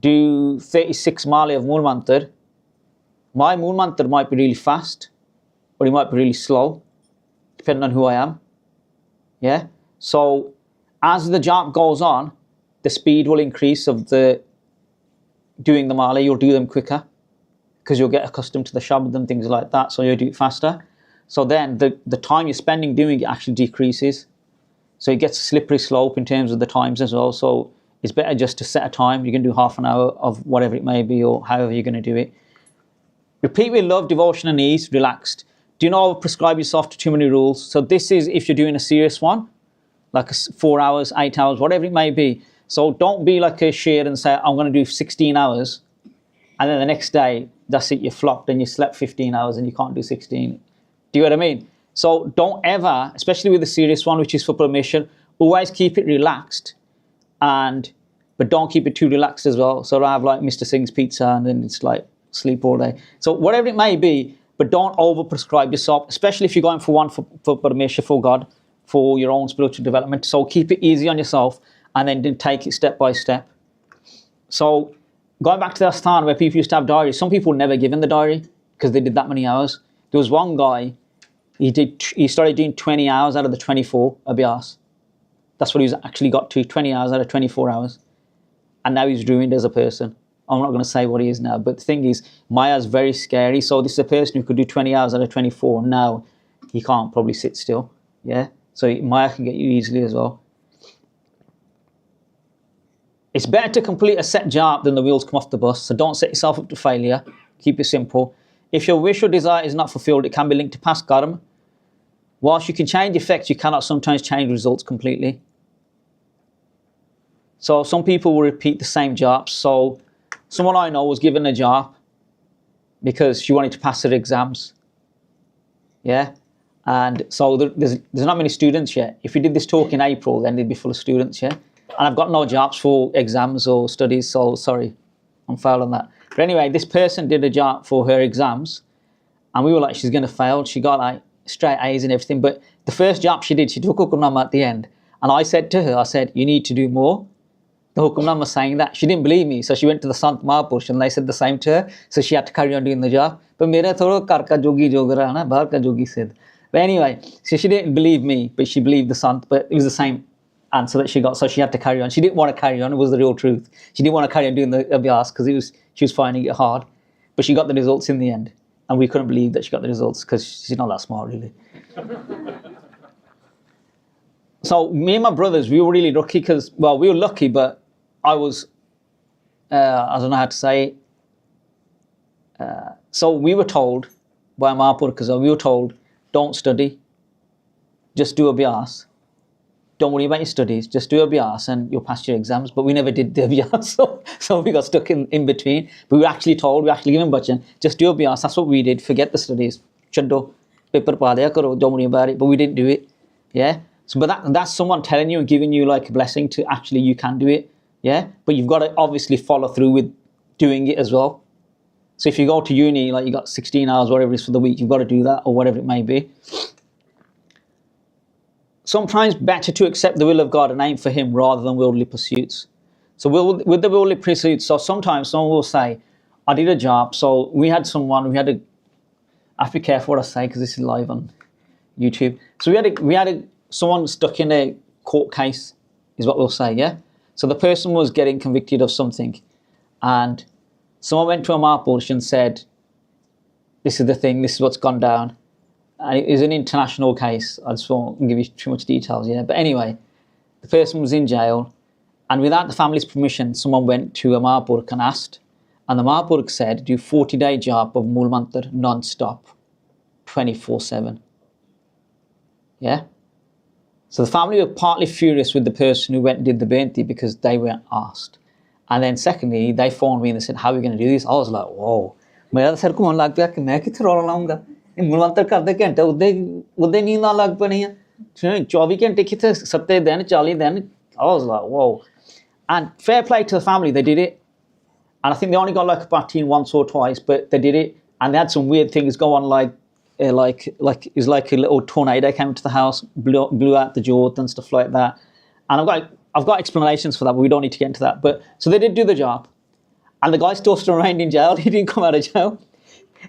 do 36 mali of Mool Mantar, my Mool Mantar might be really fast, or it might be really slow, depending on who I am. Yeah? So as the jap goes on, the speed will increase of the doing the mala, you'll do them quicker. because you'll get accustomed to the shabd and things like that, so you'll do it faster. So then the time you're spending doing it actually decreases. So it gets a slippery slope in terms of the times as well. So it's better just to set a time. You can do half an hour of whatever it may be, or however you're going to do it. Repeat with love, devotion and ease, relaxed. Do not prescribe yourself to too many rules. So this is if you're doing a serious one, like 4 hours, 8 hours, whatever it may be. So don't be like a sheer and say, I'm going to do 16 hours. And then the next day, that's it, you flopped and you slept 15 hours and you can't do 16. Do you know what I mean? So don't ever, especially with the serious one, which is for permission, always keep it relaxed, but don't keep it too relaxed as well. So I have like Mr. Singh's pizza and then it's like sleep all day. So whatever it may be, but don't over-prescribe yourself, especially if you're going for one for permission, for God, for your own spiritual development. So keep it easy on yourself and then take it step by step. So going back to the Astana where people used to have diaries, some people never given the diary because they did that many hours. There was one guy, he started doing 20 hours out of the 24 abhyas. That's what he's actually got to, 20 hours out of 24 hours. And now he's ruined as a person. I'm not going to say what he is now, but the thing is, Maya's very scary. So this is a person who could do 20 hours out of 24. Now he can't probably sit still. Yeah. So Maya can get you easily as well. It's better to complete a set job than the wheels come off the bus. So don't set yourself up to failure. Keep it simple. If your wish or desire is not fulfilled, it can be linked to past karma. Whilst you can change effects, you cannot sometimes change results completely. So some people will repeat the same job. So someone I know was given a job because she wanted to pass her exams. Yeah. And so there's not many students yet. If we did this talk in April, then they'd be full of students, yeah? And I've got no jobs for exams or studies, so sorry, I'm foul on that. But anyway, this person did a job for her exams, and we were like, she's going to fail. She got like straight A's and everything. But the first job she did, she took Hukamnama at the end. And I said to her, I said, you need to do more. The Hukamnama was saying that. She didn't believe me, so she went to the Sant Mahapurush and they said the same to her. So she had to carry on doing the job. But mera thoda kar ka jogi jogara na, bahar ka jogi sid. But anyway, so she didn't believe me, but she believed the Sant. But it was the same answer that she got, so she had to carry on. She didn't want to carry on, it was the real truth. She didn't want to carry on doing the abhyas because she was finding it hard. But she got the results in the end. And we couldn't believe that she got the results because she's not that smart, really. So me and my brothers, we were really lucky because, well, we were lucky, but I was, I don't know how to say it. So we were told by Mahapur, because we were told, don't study, just do abhyas. Don't worry about your studies, just do abhyas and you'll pass your exams. But we never did the abhyas, so we got stuck in between. But we were actually told, we were actually given bachan, just do abhyas. That's what we did, forget the studies. Chaddo, paper pa diya karo, don't worry about it. But we didn't do it, yeah? So, but that's someone telling you and giving you like a blessing to actually, you can do it, yeah? But you've got to obviously follow through with doing it as well. So if you go to uni, like you got 16 hours, whatever it is for the week, you've got to do that or whatever it may be. Sometimes better to accept the will of God and aim for Him rather than worldly pursuits. So with the worldly pursuits, so sometimes someone will say, I did a job. So we had I have to be careful what I say because this is live on YouTube. So we had someone stuck in a court case, is what we'll say, yeah? So the person was getting convicted of something and someone went to a Mahapurush and said, this is the thing, this is what's gone down. And it is an international case. I just won't give you too much details, yeah. But anyway, the person was in jail, and without the family's permission, someone went to a Mahapuruk and asked, and the Mahapuruk said, do 40-day job of Mool Mantar non-stop, 24/7. Yeah? So the family were partly furious with the person who went and did the Benti because they weren't asked. And then secondly, they phoned me and they said, how are we going to do this? I was like, whoa. मेरा sir को मन लग गया कि मैं किथे role लाऊंगा मूलमंत्र करते घंटे उदे नींद ना लग पनी है 24 घंटे किथे 7 दिन 40 दिन. I was like, whoa. And fair play to the family, they did it. And I think they only got like a batin once or twice, but they did it. And they had some weird things go on, like it was like a little tornado came into the house, blew out the jewel and stuff like that. And I've got explanations for that, but we don't need to get into that. But so they did do the job. And the guy still remained in jail. He didn't come out of jail.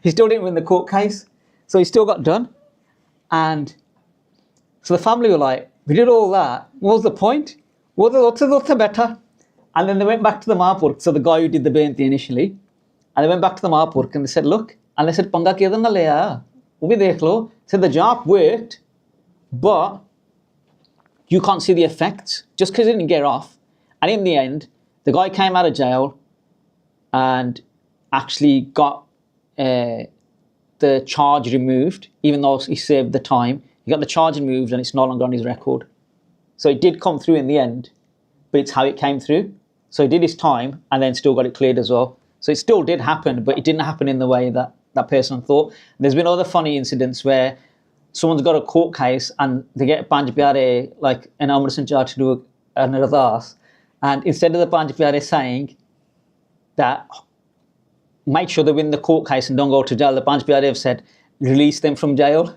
He still didn't win the court case. So he still got done. And so the family were like, we did all that. What was the point? What's better? And then they went back to the Mahapuruk, so the guy who did the Benti initially. And they went back to the Mahapurk and they said, look, and they said, Panga kya na le aaya? Wo bhi dekh lo. Said the jap worked, but you can't see the effects just because it didn't get off. And in the end, the guy came out of jail and actually got the charge removed, even though he served the time. He got the charge removed and it's no longer on his record. So it did come through in the end, but it's how it came through. So he did his time and then still got it cleared as well. So it still did happen, but it didn't happen in the way that that person thought. There's been other funny incidents where someone's got a court case and they get Panj Pyare, like an Amrit charge to do an ardas, and instead of the Panj Pyare saying that make sure they win the court case and don't go to jail, the Panj Pyare have said release them from jail.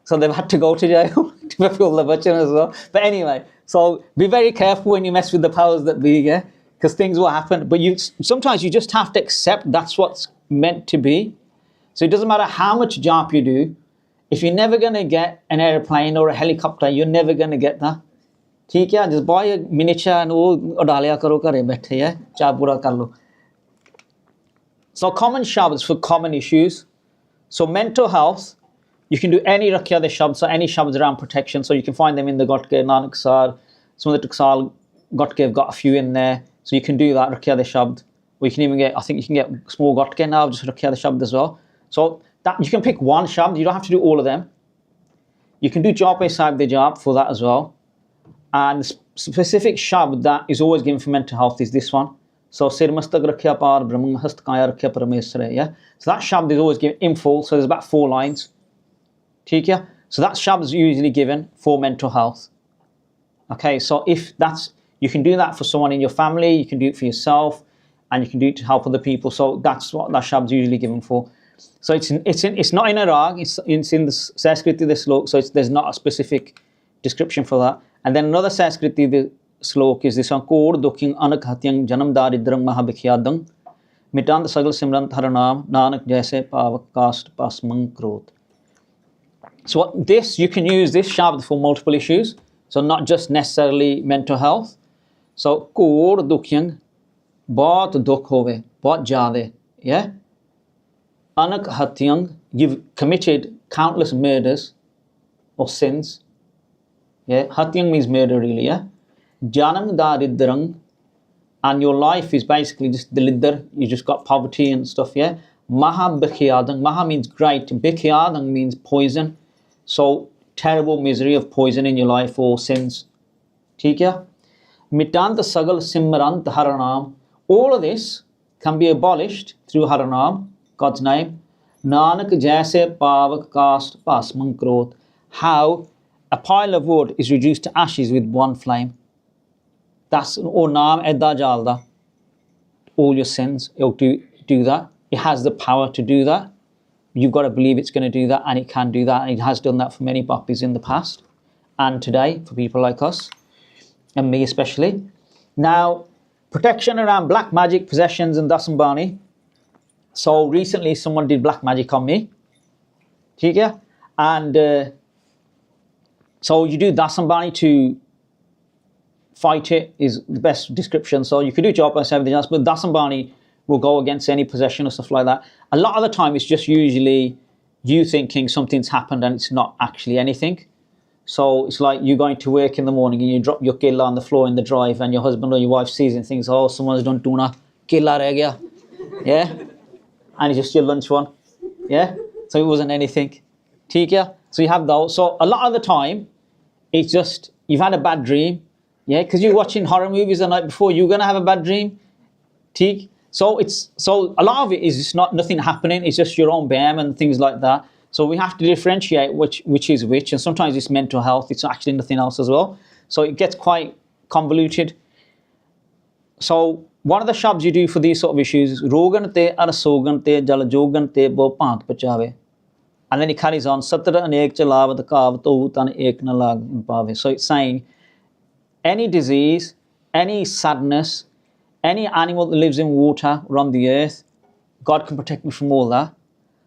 So they've had to go to jail to fulfill the vachan as well. But anyway, so be very careful when you mess with the powers that be, yeah, because things will happen. But sometimes you just have to accept that's what's meant to be. So it doesn't matter how much jap you do. If you're never going to get an airplane or a helicopter, you're never going to get that. ठीक है, just buy a miniature and वो उड़ालिया करो घरे बैठे है, चाह पूरा कर लो. So common shabds for common issues. So mental health, you can do any rakhya de shabd, so any shabds around protection. So you can find them in the Gotke, Nanak Sar, some of the Tuksal Gotke have got a few in there. So you can do that rakhya de shabd. Or you can even get, I think you can get small Gotke now, just rakhya de shabd as well. So that you can pick one shabd, you don't have to do all of them. You can do Jape Sahib de Jap for that as well. And the specific shabd that is always given for mental health is this one. So Sir Mastag Rakhya Par Brahman Hast Kaya Rakhya Parameswara, yeah. So that shabd is always given in full, so there's about 4 lines. ठीक है? So that shabd is usually given for mental health. Okay, so if that's, you can do that for someone in your family, you can do it for yourself, and you can do it to help other people. So that's what that shabd is usually given for. So it's not in a rag, it's in the Sanskriti, the slok, so there's not a specific description for that. And then another Sanskriti, the slok is this one, Kor Dukhyang Anak Hatyang Janam Daridrang Mahabikhyadang Mitand Sagal Simrant Haranam Nanak Jaise Pavak Kast Pasmang Krot. So this, you can use this shabd for multiple issues, so not just necessarily mental health. So Kor Dukhyang, Bahut Dukh Hove, Bahut Jade, yeah. Anak Hatyang, you've committed countless murders or sins. Yeah, Hatyang means murder really, yeah. Janam Daridrang, and your life is basically just the lidar, you just got poverty and stuff, yeah. Maha Bikhyadang, Maha means great, Bikhyadang means poison. So terrible misery of poison in your life or sins. ठीक है? Mitant Sagal Simrant Haranam. All of this can be abolished through Haranam, God's name. Nanak Jaise Pavak Kast Pasman Krot. How a pile of wood is reduced to ashes with one flame. That's O Naam Edda Jalda. All your sins, it'll do that. It has the power to do that. You've got to believe it's going to do that, and it can do that, and it has done that for many Bappis in the past and today for people like us and me especially. Now, protection around black magic, possessions and Dasambani. So recently someone did black magic on me. Okay? And so you do Dasambani to fight it is the best description. So you could do Japa and everything else, but Dasambani will go against any possession or stuff like that. A lot of the time it's just usually you thinking something's happened and it's not actually anything. So it's like you going to work in the morning and you drop your killa on the floor in the drive and your husband or your wife sees it and thinks, oh, someone's done tuna, killa reh gaya. Yeah? And it's just your lunch one. Yeah? So it wasn't anything. Theek ya? So you have those. So a lot of the time it's just you've had a bad dream. Yeah? Because you're watching horror movies the night before, you're going to have a bad dream. Theek? So a lot of it is just nothing happening. It's just your own bam and things like that. So we have to differentiate which is which, and sometimes it's mental health. It's actually nothing else as well. So it gets quite convoluted. So one of the shabds you do for these sort of issues is Rogan te arasogan te jalajogan te bo pant pachave. And then it carries on Satra anek chalavat kav to tan ek na lag pave. So it's saying any disease, any sadness, any animal that lives in water or on the earth, God can protect me from all that.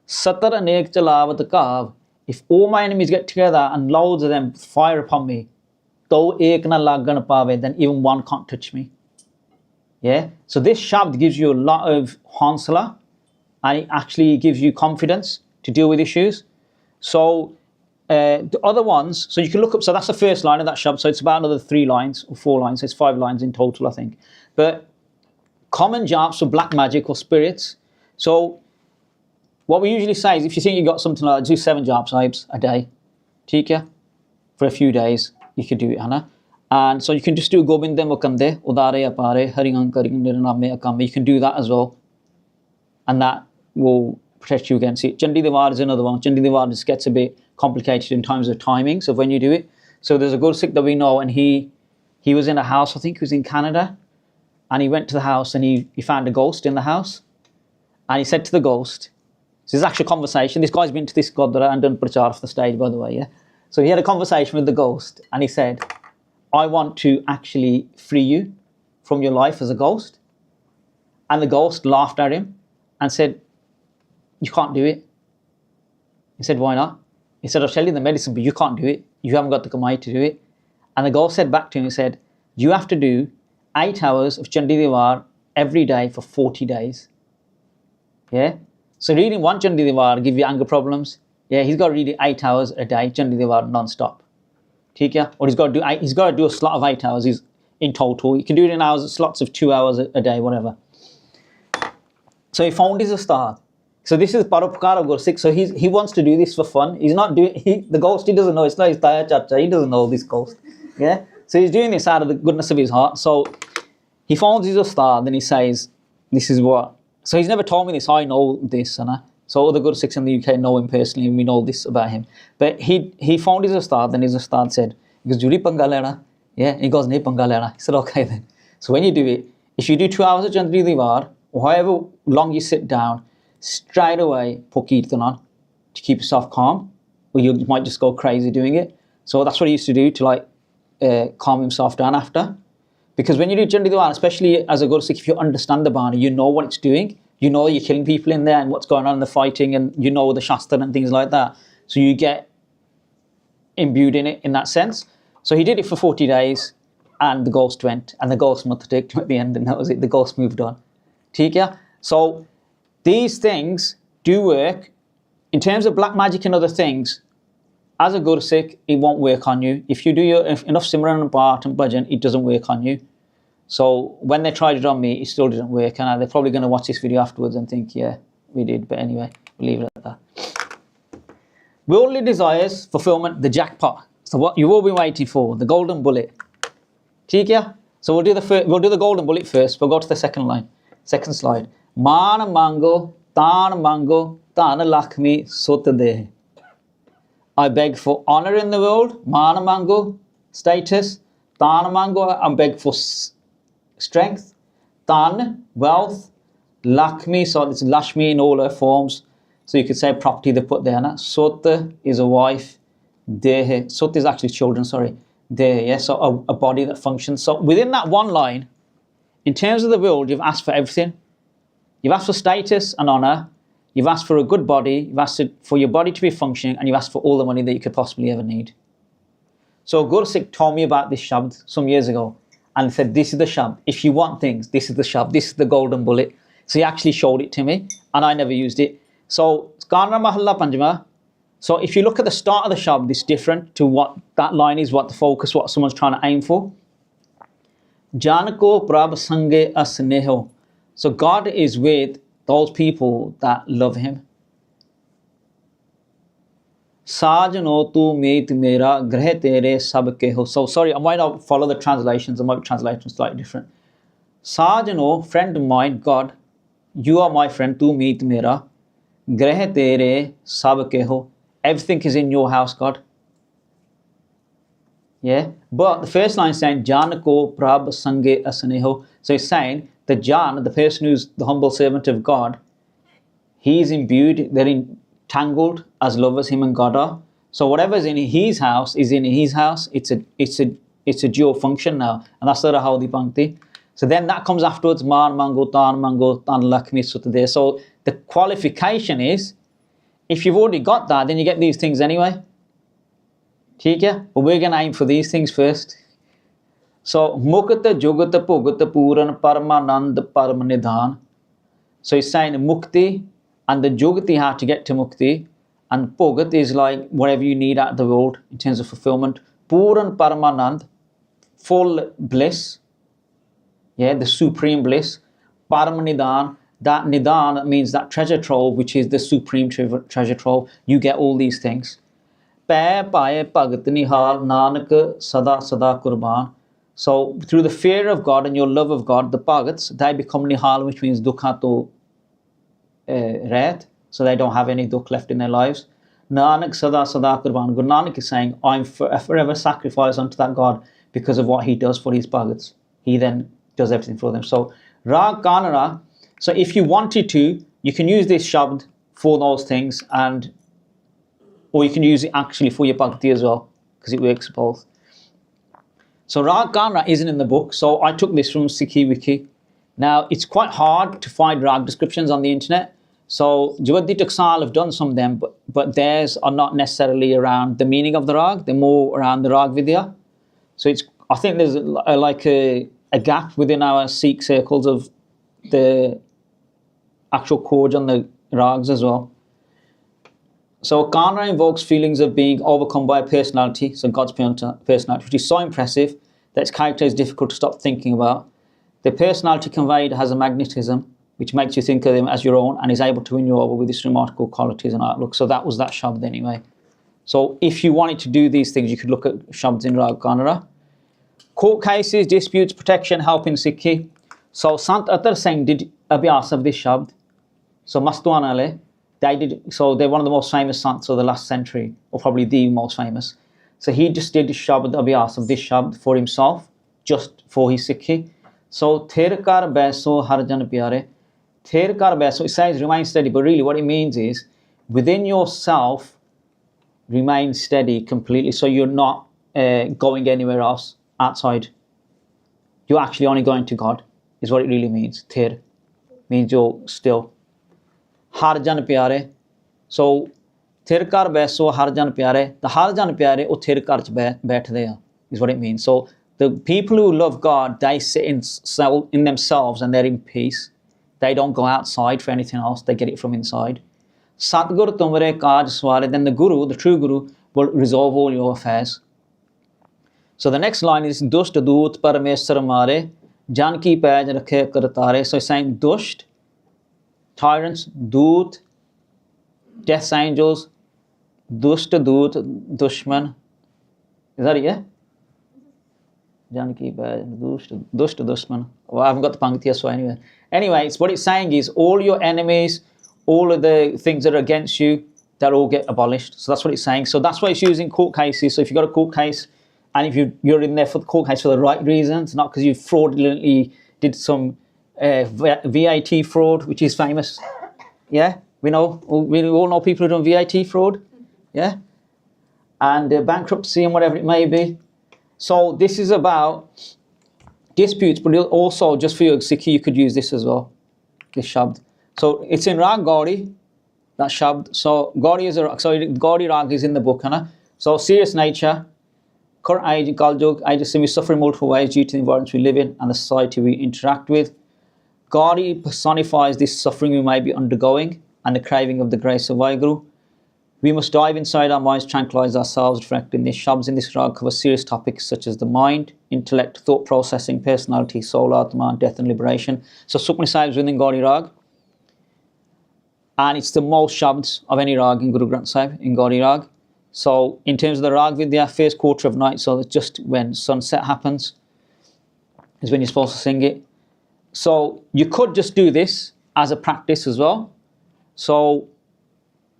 Satar anek chalavat kav. If all my enemies get together and loads of them fire upon me, to ek na lagan pave, then even one can't touch me. Yeah? So this shabd gives you a lot of haunsala, and it actually gives you confidence to deal with issues. So the other ones, so you can look up, so that's the first line of that shabd, so it's about another 3 lines or 4 lines, so it's 5 lines in total, I think. But common japs for black magic or spirits. So what we usually say is, if you think you got something like that, do 7 jap sahibs a day, ठीक for a few days, you could do it, Hannah. And so you can just do Gobinde Mukande, Udare Apare, Haringan Karing Nirname Akame, you can do that as well. And that will protect you against it. Chandi Diwar is another one. Chandi Diwar just gets a bit complicated in terms of timings of when you do it. So there's a Guru Sikh that we know, and he was in a house, I think he was in Canada, and he went to the house and he found a ghost in the house. And he said to the ghost, so this is actually a conversation, this guy's been to this Gurdwara and done Parchar off the stage, by the way, yeah? So he had a conversation with the ghost, and he said, I want to actually free you from your life as a ghost. And the ghost laughed at him and said, you can't do it. He said, why not? He said, I'll tell you the medicine, but you can't do it. You haven't got the kamai to do it. And the ghost said back to him, he said, you have to do 8 hours of Chandi Diwar every day for 40 days. Yeah? So reading one Chandi Diwar give you anger problems. Yeah, he's got to read it 8 hours a day, Chandi Diwar non-stop. Or he's got to do a slot of 8 hours in total. You can do it in hours, slots of 2 hours a day, whatever. So he found his ustad. So this is Parupkar of Guru Sikh. So he wants to do this for fun. He's not doing, the ghost, he doesn't know. It's not his Taya Chacha. He doesn't know this ghost. Yeah? So he's doing this out of the goodness of his heart. So he finds his ustad and he says, this is what. So he's never told me this. I know this. So other Guru Sikhs in the UK know him personally, and we know this about him. But he found his ustad, and his ustad said, he goes, Juri panga lena? Yeah? And he goes, nahi panga lena. He said, okay then. So when you do it, if you do 2 hours of Chandi Diwar, or however long you sit down, straight away put Kirtan on to keep yourself calm, or you might just go crazy doing it. So that's what he used to do to like calm himself down after. Because when you do Chandi Diwar, especially as a Guru Sikh, if you understand the Bani, you know what it's doing. You know you're killing people in there and what's going on in the fighting, and you know the Shastra and things like that. So you get imbued in it in that sense. So he did it for 40 days, and the ghost went, and the ghost muttered at the end, and that was it. The ghost moved on. So these things do work. In terms of black magic and other things, as a Guru Sikh, it won't work on you. If you do enough Simran and Path and Bhajan, it doesn't work on you. So when they tried it on me, it still didn't work. And they're probably going to watch this video afterwards and think, yeah, we did. But anyway, we'll leave it at that. Worldly desires, fulfillment, the jackpot. So what you've all been waiting for, the golden bullet. So we'll do the golden bullet first. We'll go to the second slide. Man mango, tan lakshmi sut de. I beg for honor in the world, man mango, status, tan mango, I beg for strength, tan, wealth, lakshmi, so it's Lakshmi in all her forms. So you could say property they put there. Sut is a wife, de, sut is actually children, sorry. De, yeah, so a body that functions. So within that one line, in terms of the world, you've asked for everything. You've asked for status and honor. You've asked for a good body. You've asked for your body to be functioning, and you've asked for all the money that you could possibly ever need. So Guru Sikh told me about this shabd some years ago and said, this is the shabd. If you want things, this is the shabd. This is the golden bullet. So he actually showed it to me, and I never used it. So Kanra Mahalla Panjama. So if you look at the start of the shabd, it's different to what that line is, what the focus, what someone's trying to aim for. Janko Prabh Sange Asneho. So God is with those people that love him. Sajano tu meet mera greh tere sab ke ho. So sorry, I might not follow the translations. I might be translating slightly different. Sajano, friend of mine, God, you are my friend. Tu meet mera greh tere sab ke ho. Everything is in your house, God. Yeah, but the first line is saying Janako Prabh Sange Asneho. So it's saying the Jan, the person who's the humble servant of God, he's imbued, they're entangled as lovers, him and God are. So whatever's in his house is in his house. It's a dual function now, and that's the Rahadi Pankti. So then that comes afterwards, Man Mango, Tan Lakshmi Sutade. So the qualification is, if you've already got that, then you get these things anyway. But we're going to aim for these things first. So Mukta Jugata Pugata Puran Paramanand Paramanidhan. So he's saying Mukti And the Jugati how to get to Mukti, and Bhogat is like whatever you need out of the world in terms of fulfillment. Puran Paramanand, full bliss, yeah, the supreme bliss. Paramanidan, that Nidan means that treasure trove, which is the supreme treasure trove. You get all these things. Pay Paye Bhagat Nihal Nanak Sada Sada Kurban. So through the fear of God and your love of God, the Bhagats, they become Nihal, which means Dukha to Ret, so they don't have any dukh left in their lives. Nanak Sada Sada Kurban. Guru Nanak is saying, I'm forever sacrificed unto that God because of what he does for his Bhagats. He then does everything for them. So Rag Ganara, so if you wanted to, you can use this Shabd for those things, and or you can use it actually for your Bhakti as well, because it works both. So Rag Ganara isn't in the book, so I took this from Sikhi Wiki. Now, it's quite hard to find Rag descriptions on the internet. So Javadi Taksal have done some of them, but theirs are not necessarily around the meaning of the Rag. They're more around the Rag Vidya. So I think there's like a gap within our Sikh circles of the actual chords on the Rags as well. So Kanra invokes feelings of being overcome by a personality, so God's personality, which is so impressive that its character is difficult to stop thinking about. The personality conveyed has a magnetism, which makes you think of him as your own and is able to win you over with its remarkable qualities and outlook. So that was that Shabd anyway. So if you wanted to do these things, you could look at Shabds in Rag Kanra. Court cases, disputes, protection, help in Sikhi. So Sant Atar Singh did abhyas of this Shabd. So Mastuan Ale, so they're one of the most famous Sants of the last century, or probably the most famous. So he just did Shabd abhyas of this Shabd for himself, just for his Sikhi. So Thirkar Beso Harjan Pyare. Thirkar Beso, it says remain steady, but really what it means is within yourself, remain steady completely. So you're not going anywhere else outside. You're actually only going to God, is what it really means. Thir means you're still. Harjan Pyare. So Thirkar Beso Harjan Pyare. The Harjan Pyare or Thirkar Baith there is what it means. So the people who love God, they sit in themselves and they're in peace. They don't go outside for anything else. They get it from inside. Satgur Tumre Kaj Sware. Then the Guru, the true Guru, will resolve all your affairs. So the next line is Dusht Doot Parameswar Mare Janki Paj Rakhe Kartare. So it's saying Dusht, tyrants, Doot, death angels, Dusht Doot, Dushman. Is that it? Yeah? Janki Paj, Dusht Dushman. Well, I haven't got the Pangti, so anyway. Anyway, what it's saying is all your enemies, all of the things that are against you, they'll all get abolished. So that's what it's saying. So that's why it's using court cases. So if you've got a court case, and if you're in there for the court case for the right reasons, not because you fraudulently did some VAT fraud, which is famous. Yeah, we all know people who done VAT fraud. Yeah, and bankruptcy and whatever it may be. So this is about disputes, but also just for your Sikhi, you could use this as well, this Shabd. So it's in Rag Gauri, that Shabd. So Gauri is Gauri Rag is in the book, Hana. So serious nature, current age in Kaljug, age we suffer in multiple ways due to the environments we live in and the society we interact with. Gauri personifies this suffering we may be undergoing and the craving of the grace of WhyGuru. We must dive inside our minds, tranquilize ourselves, reflecting this. Shabds in this Rag cover serious topics such as the mind, intellect, thought processing, personality, soul, Atma, death and liberation. So Sukhmani Sahib is within Gauri Rag. And it's the most Shabds of any Rag in Guru Granth Sahib, in Gauri Rag. So in terms of the Rag Vidya, first quarter of night, so that's just when sunset happens, is when you're supposed to sing it. So you could just do this as a practice as well. So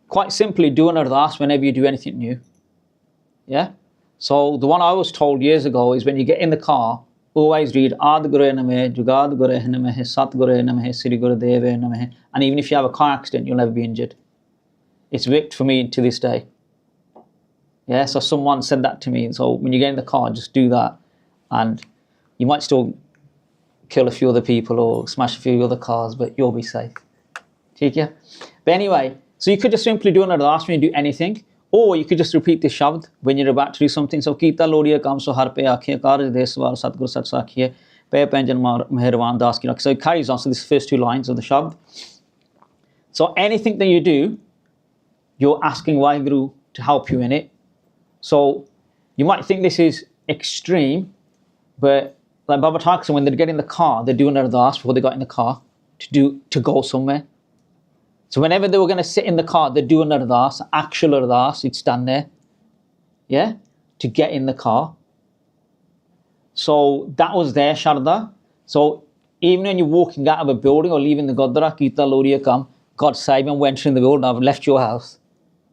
quite simply, do an ardas whenever you do anything new. Yeah? So the one I was told years ago is when you get in the car, always read Ad Guru Namah, Jugad Guru Namah, Sat Guru Namah, Sri Guru Deva Namah. And even if you have a car accident, you'll never be injured. It's worked for me to this day. Yeah, so someone said that to me. So when you get in the car, just do that. And you might still kill a few other people or smash a few other cars, but you'll be safe. Take care. But anyway, so you could just simply do another last when you do anything, or you could just repeat this Shabd when you're about to do something. So Kita Lodiya Kam So Har Pe Akhiya Karj Deswar Satguru Sat Sakhiye Pe Penjan Meherwan Das Ki Rakh. So it carries on. So this first two lines of the Shabd. So anything that you do, you're asking WhyGuru to help you in it. So you might think this is extreme, but like Baba Tarkson, when they get in the car, they do an ardas before they got in the car to go somewhere. So whenever they were going to sit in the car, they'd do an ardas, actual ardas, you'd stand there, yeah, to get in the car. So that was their Sharda. So even when you're walking out of a building or leaving the Gurdwara, Kita Loriya Kam, God save me, I'm entering the building, I've left your house.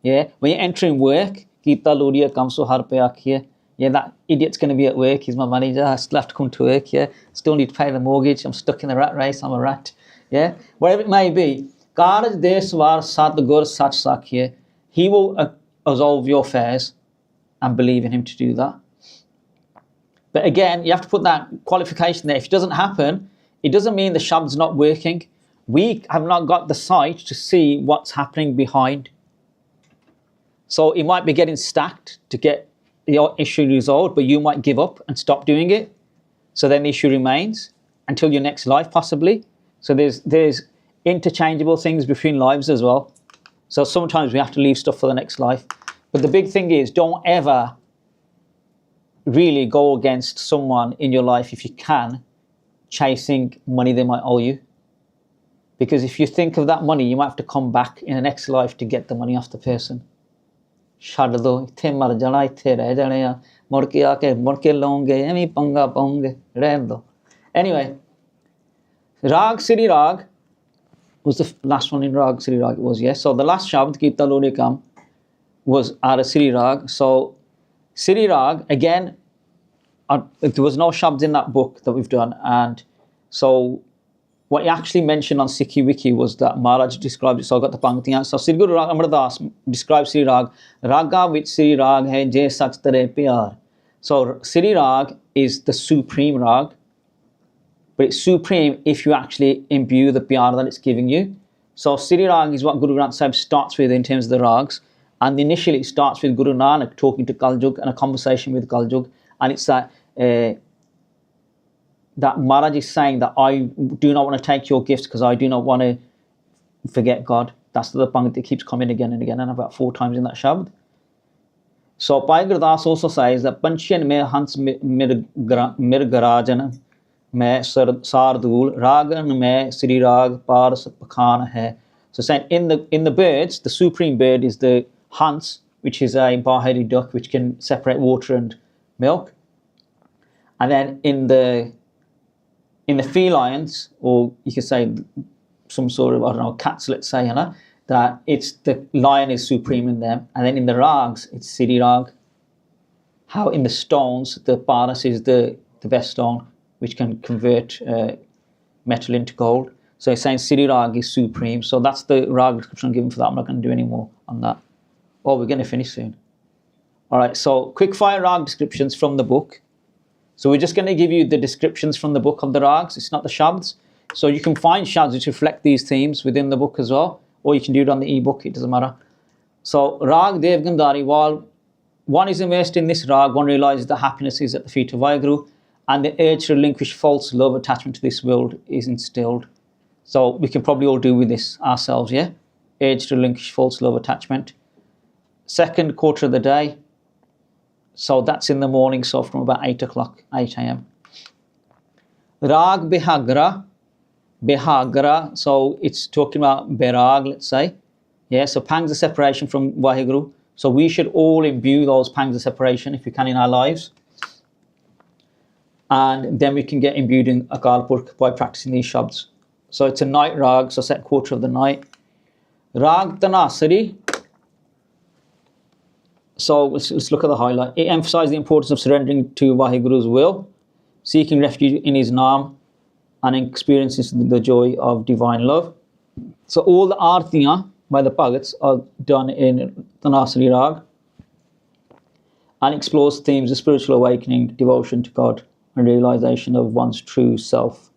Yeah, when you're entering work, Kita Loriya Kam so har pe aakhiye. Yeah, that idiot's going to be at work, he's my manager, I still have to come to work, yeah, still need to pay the mortgage, I'm stuck in the rat race, I'm a rat, yeah, whatever it may be. Karaj Deswar Sat Gur Sach Sakhiye, he will absolve your affairs and believe in him to do that. But again, you have to put that qualification there. If it doesn't happen, it doesn't mean the Shabd's not working. We have not got the sight to see what's happening behind. So it might be getting stacked to get your issue resolved, but you might give up and stop doing it. So then the issue remains until your next life, possibly. So there's interchangeable things between lives as well. So sometimes we have to leave stuff for the next life. But the big thing is, don't ever really go against someone in your life if you can, chasing money they might owe you. Because if you think of that money, you might have to come back in the next life to get the money off the person. ਛੱਡ ਦੋ ਇੱਥੇ ਮਰ ਜਾਣਾ ਇੱਥੇ ਰਹਿ ਜਾਣੇ ਆ ਮੁੜ ਕੇ ਆ ਕੇ ਲਓਗੇ ਐਵੇਂ ਪੰਗਾ ਪਾਉਂਗੇ ਰਹਿਣ ਦੋ. Anyway, Rag Sri Rag was the last one in Rag Sri Rag, it was, yes. So the last Shabd, Kita Lore Kam, was out of Sri Rag. So Sri Rag, again, there was no Shabds in that book that we've done, and so what he actually mentioned on Sikhi Wiki was that Maharaj described it, so I got the Pangtiyan. So Sri Guru Amardas describes Sri Rag, Raga with Sri Rag hai je sach tere pyar. So Sri Rag is the supreme Rag, but it's supreme if you actually imbue the pyar that it's giving you. So Sri Rag is what Guru Granth Sahib starts with in terms of the Rags, and initially it starts with Guru Nanak talking to Kaljug and a conversation with Kaljug, and it's that Maharaj is saying that I do not want to take your gifts because I do not want to forget God. That's the Pangti that keeps coming again and again, and about 4 times in that Shabd. So Bhai Gurdas also says that Panchian me Hans Mirgarajan me Sardul Ragan me Sri Rag Pars Pakhan hai. So saying in the birds, the supreme bird is the Hans, which is a bar-headed duck which can separate water and milk. And then in the felines, or you could say some sort of, I don't know, cats, let's say, you know, that it's the lion is supreme in them. And then in the Rags, it's Sri Rag. How in the stones, the Paras is the best stone, which can convert metal into gold. So it's saying Sri Rag is supreme. So that's the Rag description I'm giving for that. I'm not going to do any more on that. Oh, we're going to finish soon. All right, so quick fire Rag descriptions from the book. So we're just going to give you the descriptions from the book of the Rags. It's not the Shabds. So you can find Shabds which reflect these themes within the book as well, or you can do it on the e-book, it doesn't matter. So Rag Dev Gandhari, while one is immersed in this Rag, one realizes that happiness is at the feet of WhyGuru, and the urge to relinquish false love attachment to this world is instilled. So we can probably all do with this ourselves, yeah? Urge to relinquish false love attachment. Second quarter of the day. So that's in the morning, so from about 8 o'clock, 8 a.m. Rag Bihagra, so it's talking about Berag, let's say. Yeah, so pangs of separation from WhyGuru. So we should all imbue those pangs of separation if we can in our lives. And then we can get imbued in Akal Purkh by practicing these Shabds. So it's a night Rag, so second quarter of the night. Rag Tanasari. So let's look at the highlight. It emphasized the importance of surrendering to WhyGuru's will, seeking refuge in his Naam, and experiencing the joy of divine love. So all the artiyan by the Bhagats are done in Tanasari Rag and explores themes of spiritual awakening, devotion to God, and realization of one's true self.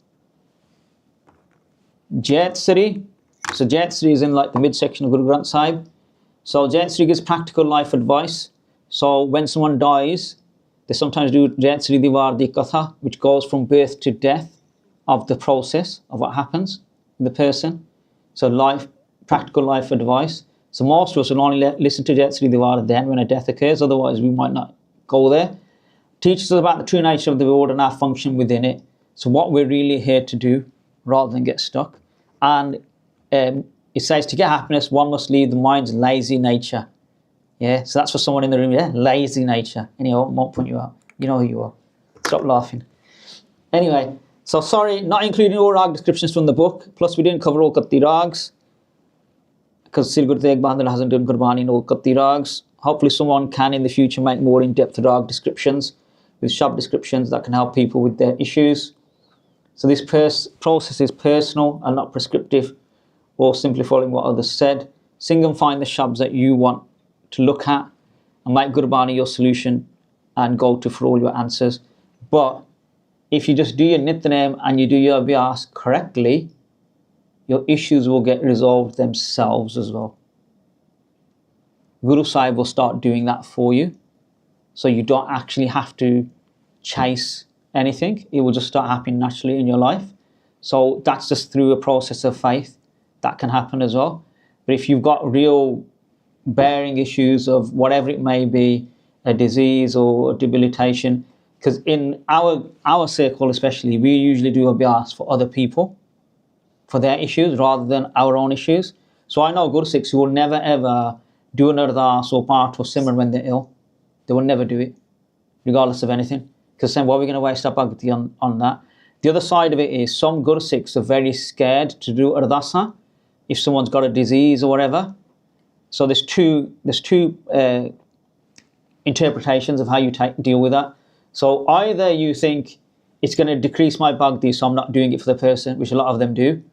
Jaitsari. So Jaitsari is in like the midsection of Guru Granth Sahib. So Jaitsari gives practical life advice. So when someone dies, they sometimes do Jaitsari Divar Di Katha, which goes from birth to death of the process of what happens in the person. So life, practical life advice. So most of us will only listen to Jet Sri Diwar then when a death occurs, otherwise we might not go there. Teaches us about the true nature of the world and our function within it. So what we're really here to do rather than get stuck. And it says to get happiness, one must leave the mind's lazy nature. Yeah, so that's for someone in the room, yeah? Lazy nature. Anyway, I won't point you out. You know who you are. Stop laughing. Anyway, so sorry, not including all rag descriptions from the book. Plus, we didn't cover all Katti rags because Sri Guru Tegh Bahadur hasn't done Gurbani in all Katti rags. Hopefully, someone can in the future make more in-depth rag descriptions with sharp descriptions that can help people with their issues. So this process is personal and not prescriptive or simply following what others said. Sing and find the shabds that you want to look at and make Gurbani your solution and go-to for all your answers. But if you just do your Nitnem and you do your Abhyas correctly, your issues will get resolved themselves as well. Guru Sahib will start doing that for you. So you don't actually have to chase anything. It will just start happening naturally in your life. So that's just through a process of faith that can happen as well. But if you've got real bearing issues of whatever it may be, a disease or a debilitation, because in our circle especially, we usually do Abhyas for other people, for their issues rather than our own issues. So I know Guru Sikhs who will never ever do an Ardas or Part or Simran when they're ill. They will never do it, regardless of anything. Because then why are we going to waste our bhakti on that? The other side of it is some Guru Sikhs are very scared to do Ardasa if someone's got a disease or whatever. So there's two interpretations of how you deal with that. So either you think it's going to decrease my bhakti, so I'm not doing it for the person, which a lot of them do,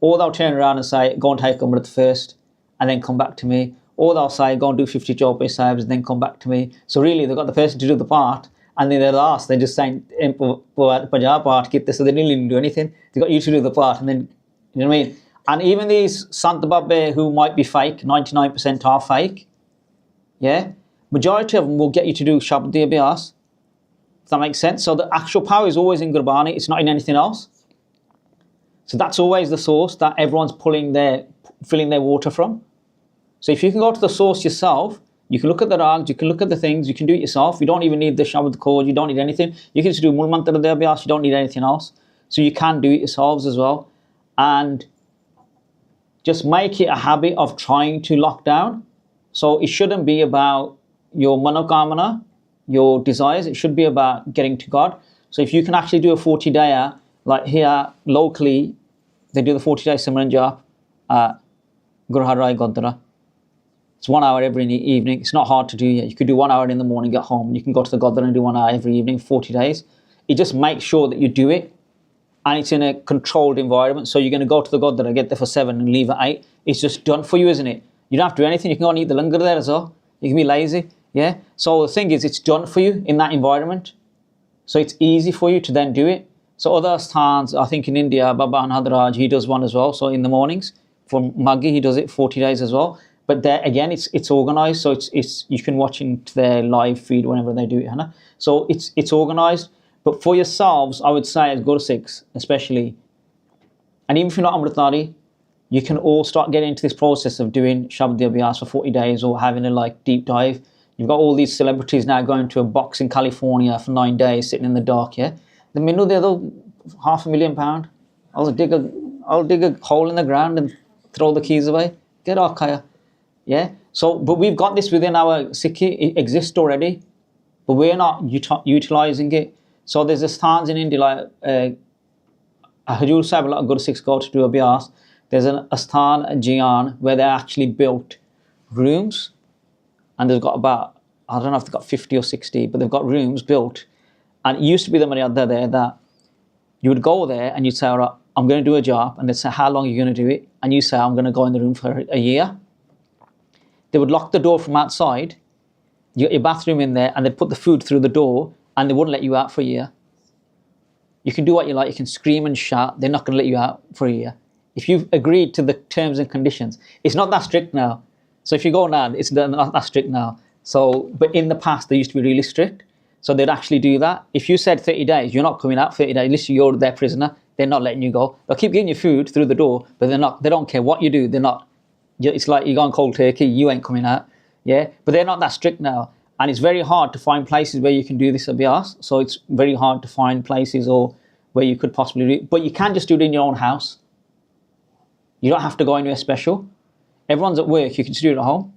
or they'll turn around and say, go and take Amrit first and then come back to me, or they'll say, go and do 50 Jopay Sahibs and then come back to me. So really they've got the person to do the part, and then they're asked, they're just saying, Punjab part, get this, so they didn't even do anything. They got you to do the part, and then, you know what I mean? And even these Sant Babbe who might be fake, 99% are fake, yeah? Majority of them will get you to do Shabdi Abhyas. Does that make sense? So the actual power is always in Gurbani, it's not in anything else. So that's always the source that everyone's filling their water from. So if you can go to the source yourself, you can look at the rags, you can look at the things, you can do it yourself. You don't even need the Shabad code, you don't need anything. You can just do Mul Mantra Abhyas, you don't need anything else. So you can do it yourselves as well. And just make it a habit of trying to lock down. So it shouldn't be about your manokamana, your desires. It should be about getting to God. So if you can actually do a 40-day, like here locally, they do the 40-day Simran Jap at Gurdwara Gurdwara. It's 1 hour every evening. It's not hard to do yet. You could do 1 hour in the morning, get home. You can go to the Gurdwara and do 1 hour every evening, 40 days. It just makes sure that you do it. And it's in a controlled environment. So you're going to go to the Gurdwara, get there for 7 and leave at 8. It's just done for you, isn't it? You don't have to do anything. You can go and eat the langar there as well. You can be lazy. Yeah. So the thing is, it's done for you in that environment. So it's easy for you to then do it. So other sthans, I think in India, Baba Hadraj, he does one as well. So in the mornings, for Maggi, he does it 40 days as well. But there again, it's organized. So it's you can watch into their live feed whenever they do it. Hana? So it's organized. But for yourselves, I would say as Guru Sikhs, especially, and even if you're not Amritari, you can all start getting into this process of doing Shabdi Abhyas for 40 days or having a deep dive. You've got all these celebrities now going to a box in California for 9 days, sitting in the dark, yeah? The minute they're £500,000, I'll dig a hole in the ground and throw the keys away. Get our kaya. Yeah? So, but we've got this within our Sikhi, it exists already, but we're not utilising it. So there's the sthans in India like Hajur Sahib, a lot of Guru Sikhs go to do Abhyas. There's a sthan at Jian where they actually built rooms, and they've got about, I don't know if they've got 50 or 60, but they've got rooms built. And it used to be the Maryada there that you would go there and you'd say, all right, I'm going to do a job, and they'd say, how long are you going to do it? And you say, I'm going to go in the room for a year. They would lock the door from outside, you got your bathroom in there, and they'd put the food through the door, and they wouldn't let you out for a year. You can do what you like, you can scream and shout, they're not going to let you out for a year. If you've agreed to the terms and conditions, it's not that strict now. So if you go now, it's not that strict now. So, but in the past, they used to be really strict. So they'd actually do that. If you said 30 days, you're not coming out 30 days, literally you're their prisoner, they're not letting you go. They'll keep giving you food through the door, but they don't care what you do, they're not It's like you're going cold turkey, you ain't coming out. Yeah, but they're not that strict now. And it's very hard to find places where you can do this abhyas. So it's very hard to find places or where you could possibly do it. But you can just do it in your own house. You don't have to go anywhere special. Everyone's at work, you can just do it at home.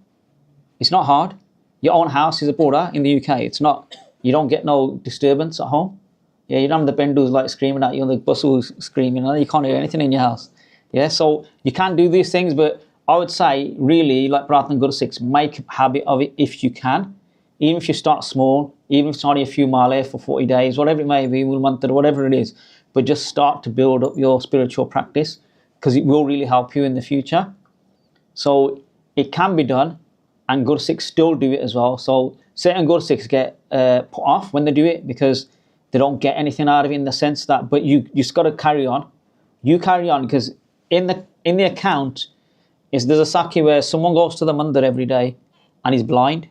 It's not hard. Your own house is a border in the UK. It's not, you don't get no disturbance at home. Yeah, you don't have the Bendus like screaming at you and the Busus screaming. You can't hear anything in your house. Yeah, so you can do these things, but I would say really, like Prathan Guru Sikhs, make a habit of it if you can. Even if you start small, even if it's only a few mile for 40 days, whatever it may be, whatever it is, but just start to build up your spiritual practice because it will really help you in the future. So it can be done, and Guru Sikhs still do it as well. So certain Guru Sikhs get put off when they do it because they don't get anything out of it in the sense that, but you just got to carry on. You carry on because in the account, there's a Sakhi where someone goes to the mandir every day and he's blind.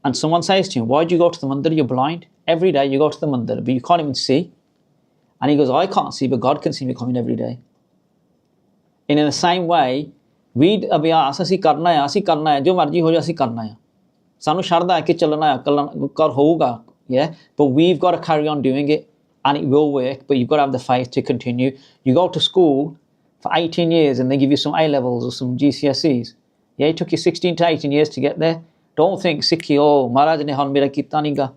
And someone says to him, why do you go to the mandir? You're blind. Every day you go to the mandir, but you can't even see. And he goes, I can't see, but God can see me coming every day. And in the same way, we abhyas ਅਸੀਂ ਕਰਨਾ ਹੈ ਜੋ ਮਰਜ਼ੀ ਹੋ ਜਾ ਅਸੀਂ ਕਰਨਾ ਹੈ ਸਾਨੂੰ ਸ਼ਰਧਾ ਹੈ ਕਿ ਚੱਲਣਾ ਹੈ ਕਰ ਹੋਊਗਾ yeah but we've got to carry on doing it and it will work but you've got to have the faith to continue. You go to school for 18 years and they give you some A-levels or some GCSEs. Yeah, it took you 16 to 18 years to get there. Don't think Sikhi, oh Maharaj ne han mera kita nahi ga.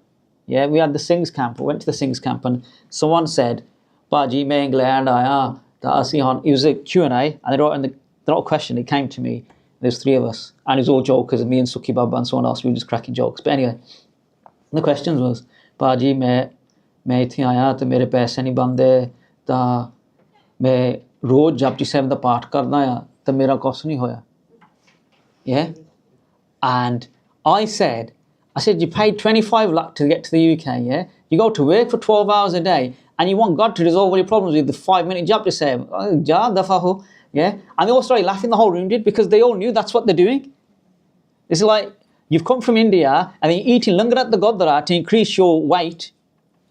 Yeah, we had the Singh's camp. I went to the Singh's camp and someone said, Bhaji, main England aaya ta asi han. It was a Q&A and they wrote in the not a question, it came to me. There's three of us and it was all jokers, me and Sukhi Baba and someone else, we were just cracking jokes. But anyway, the questions was, Bhaji, मैं इत्थे आया तो मेरे पैसे नहीं बनदे तो मैं रोज जपजी साहिब दा पाठ करदा आ तो मेरा कुछ नहीं होया. Yeah, and I said, you paid 25 lakh to get to the UK, yeah? You go to work for 12 hours a day and you want God to resolve all your problems with the 5-minute jap just say, ja dafa ho, yeah? And they all started laughing, the whole room did, because they all knew that's what they're doing. It's like, you've come from India and you're eating langar at the Gurdwara to increase your weight,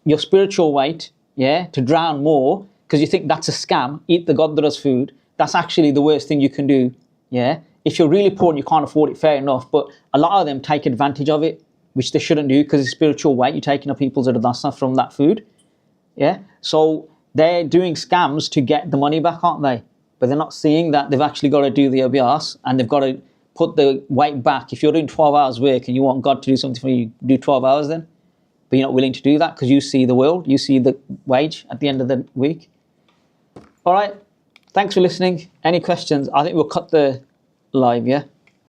your spiritual weight, yeah? To drown more, because you think that's a scam, eat the Gurdwara's food. That's actually the worst thing you can do, yeah? If you're really poor and you can't afford it, fair enough, but a lot of them take advantage of it, which they shouldn't do because it's spiritual weight. You're taking up people's adasana from that food. Yeah? So they're doing scams to get the money back, aren't they? But they're not seeing that they've actually got to do the abhyas and they've got to put the weight back. If you're doing 12 hours work and you want God to do something for you, do 12 hours then. But you're not willing to do that because you see the world, you see the wage at the end of the week. All right. Thanks for listening. Any questions? I think we'll cut the live, yeah?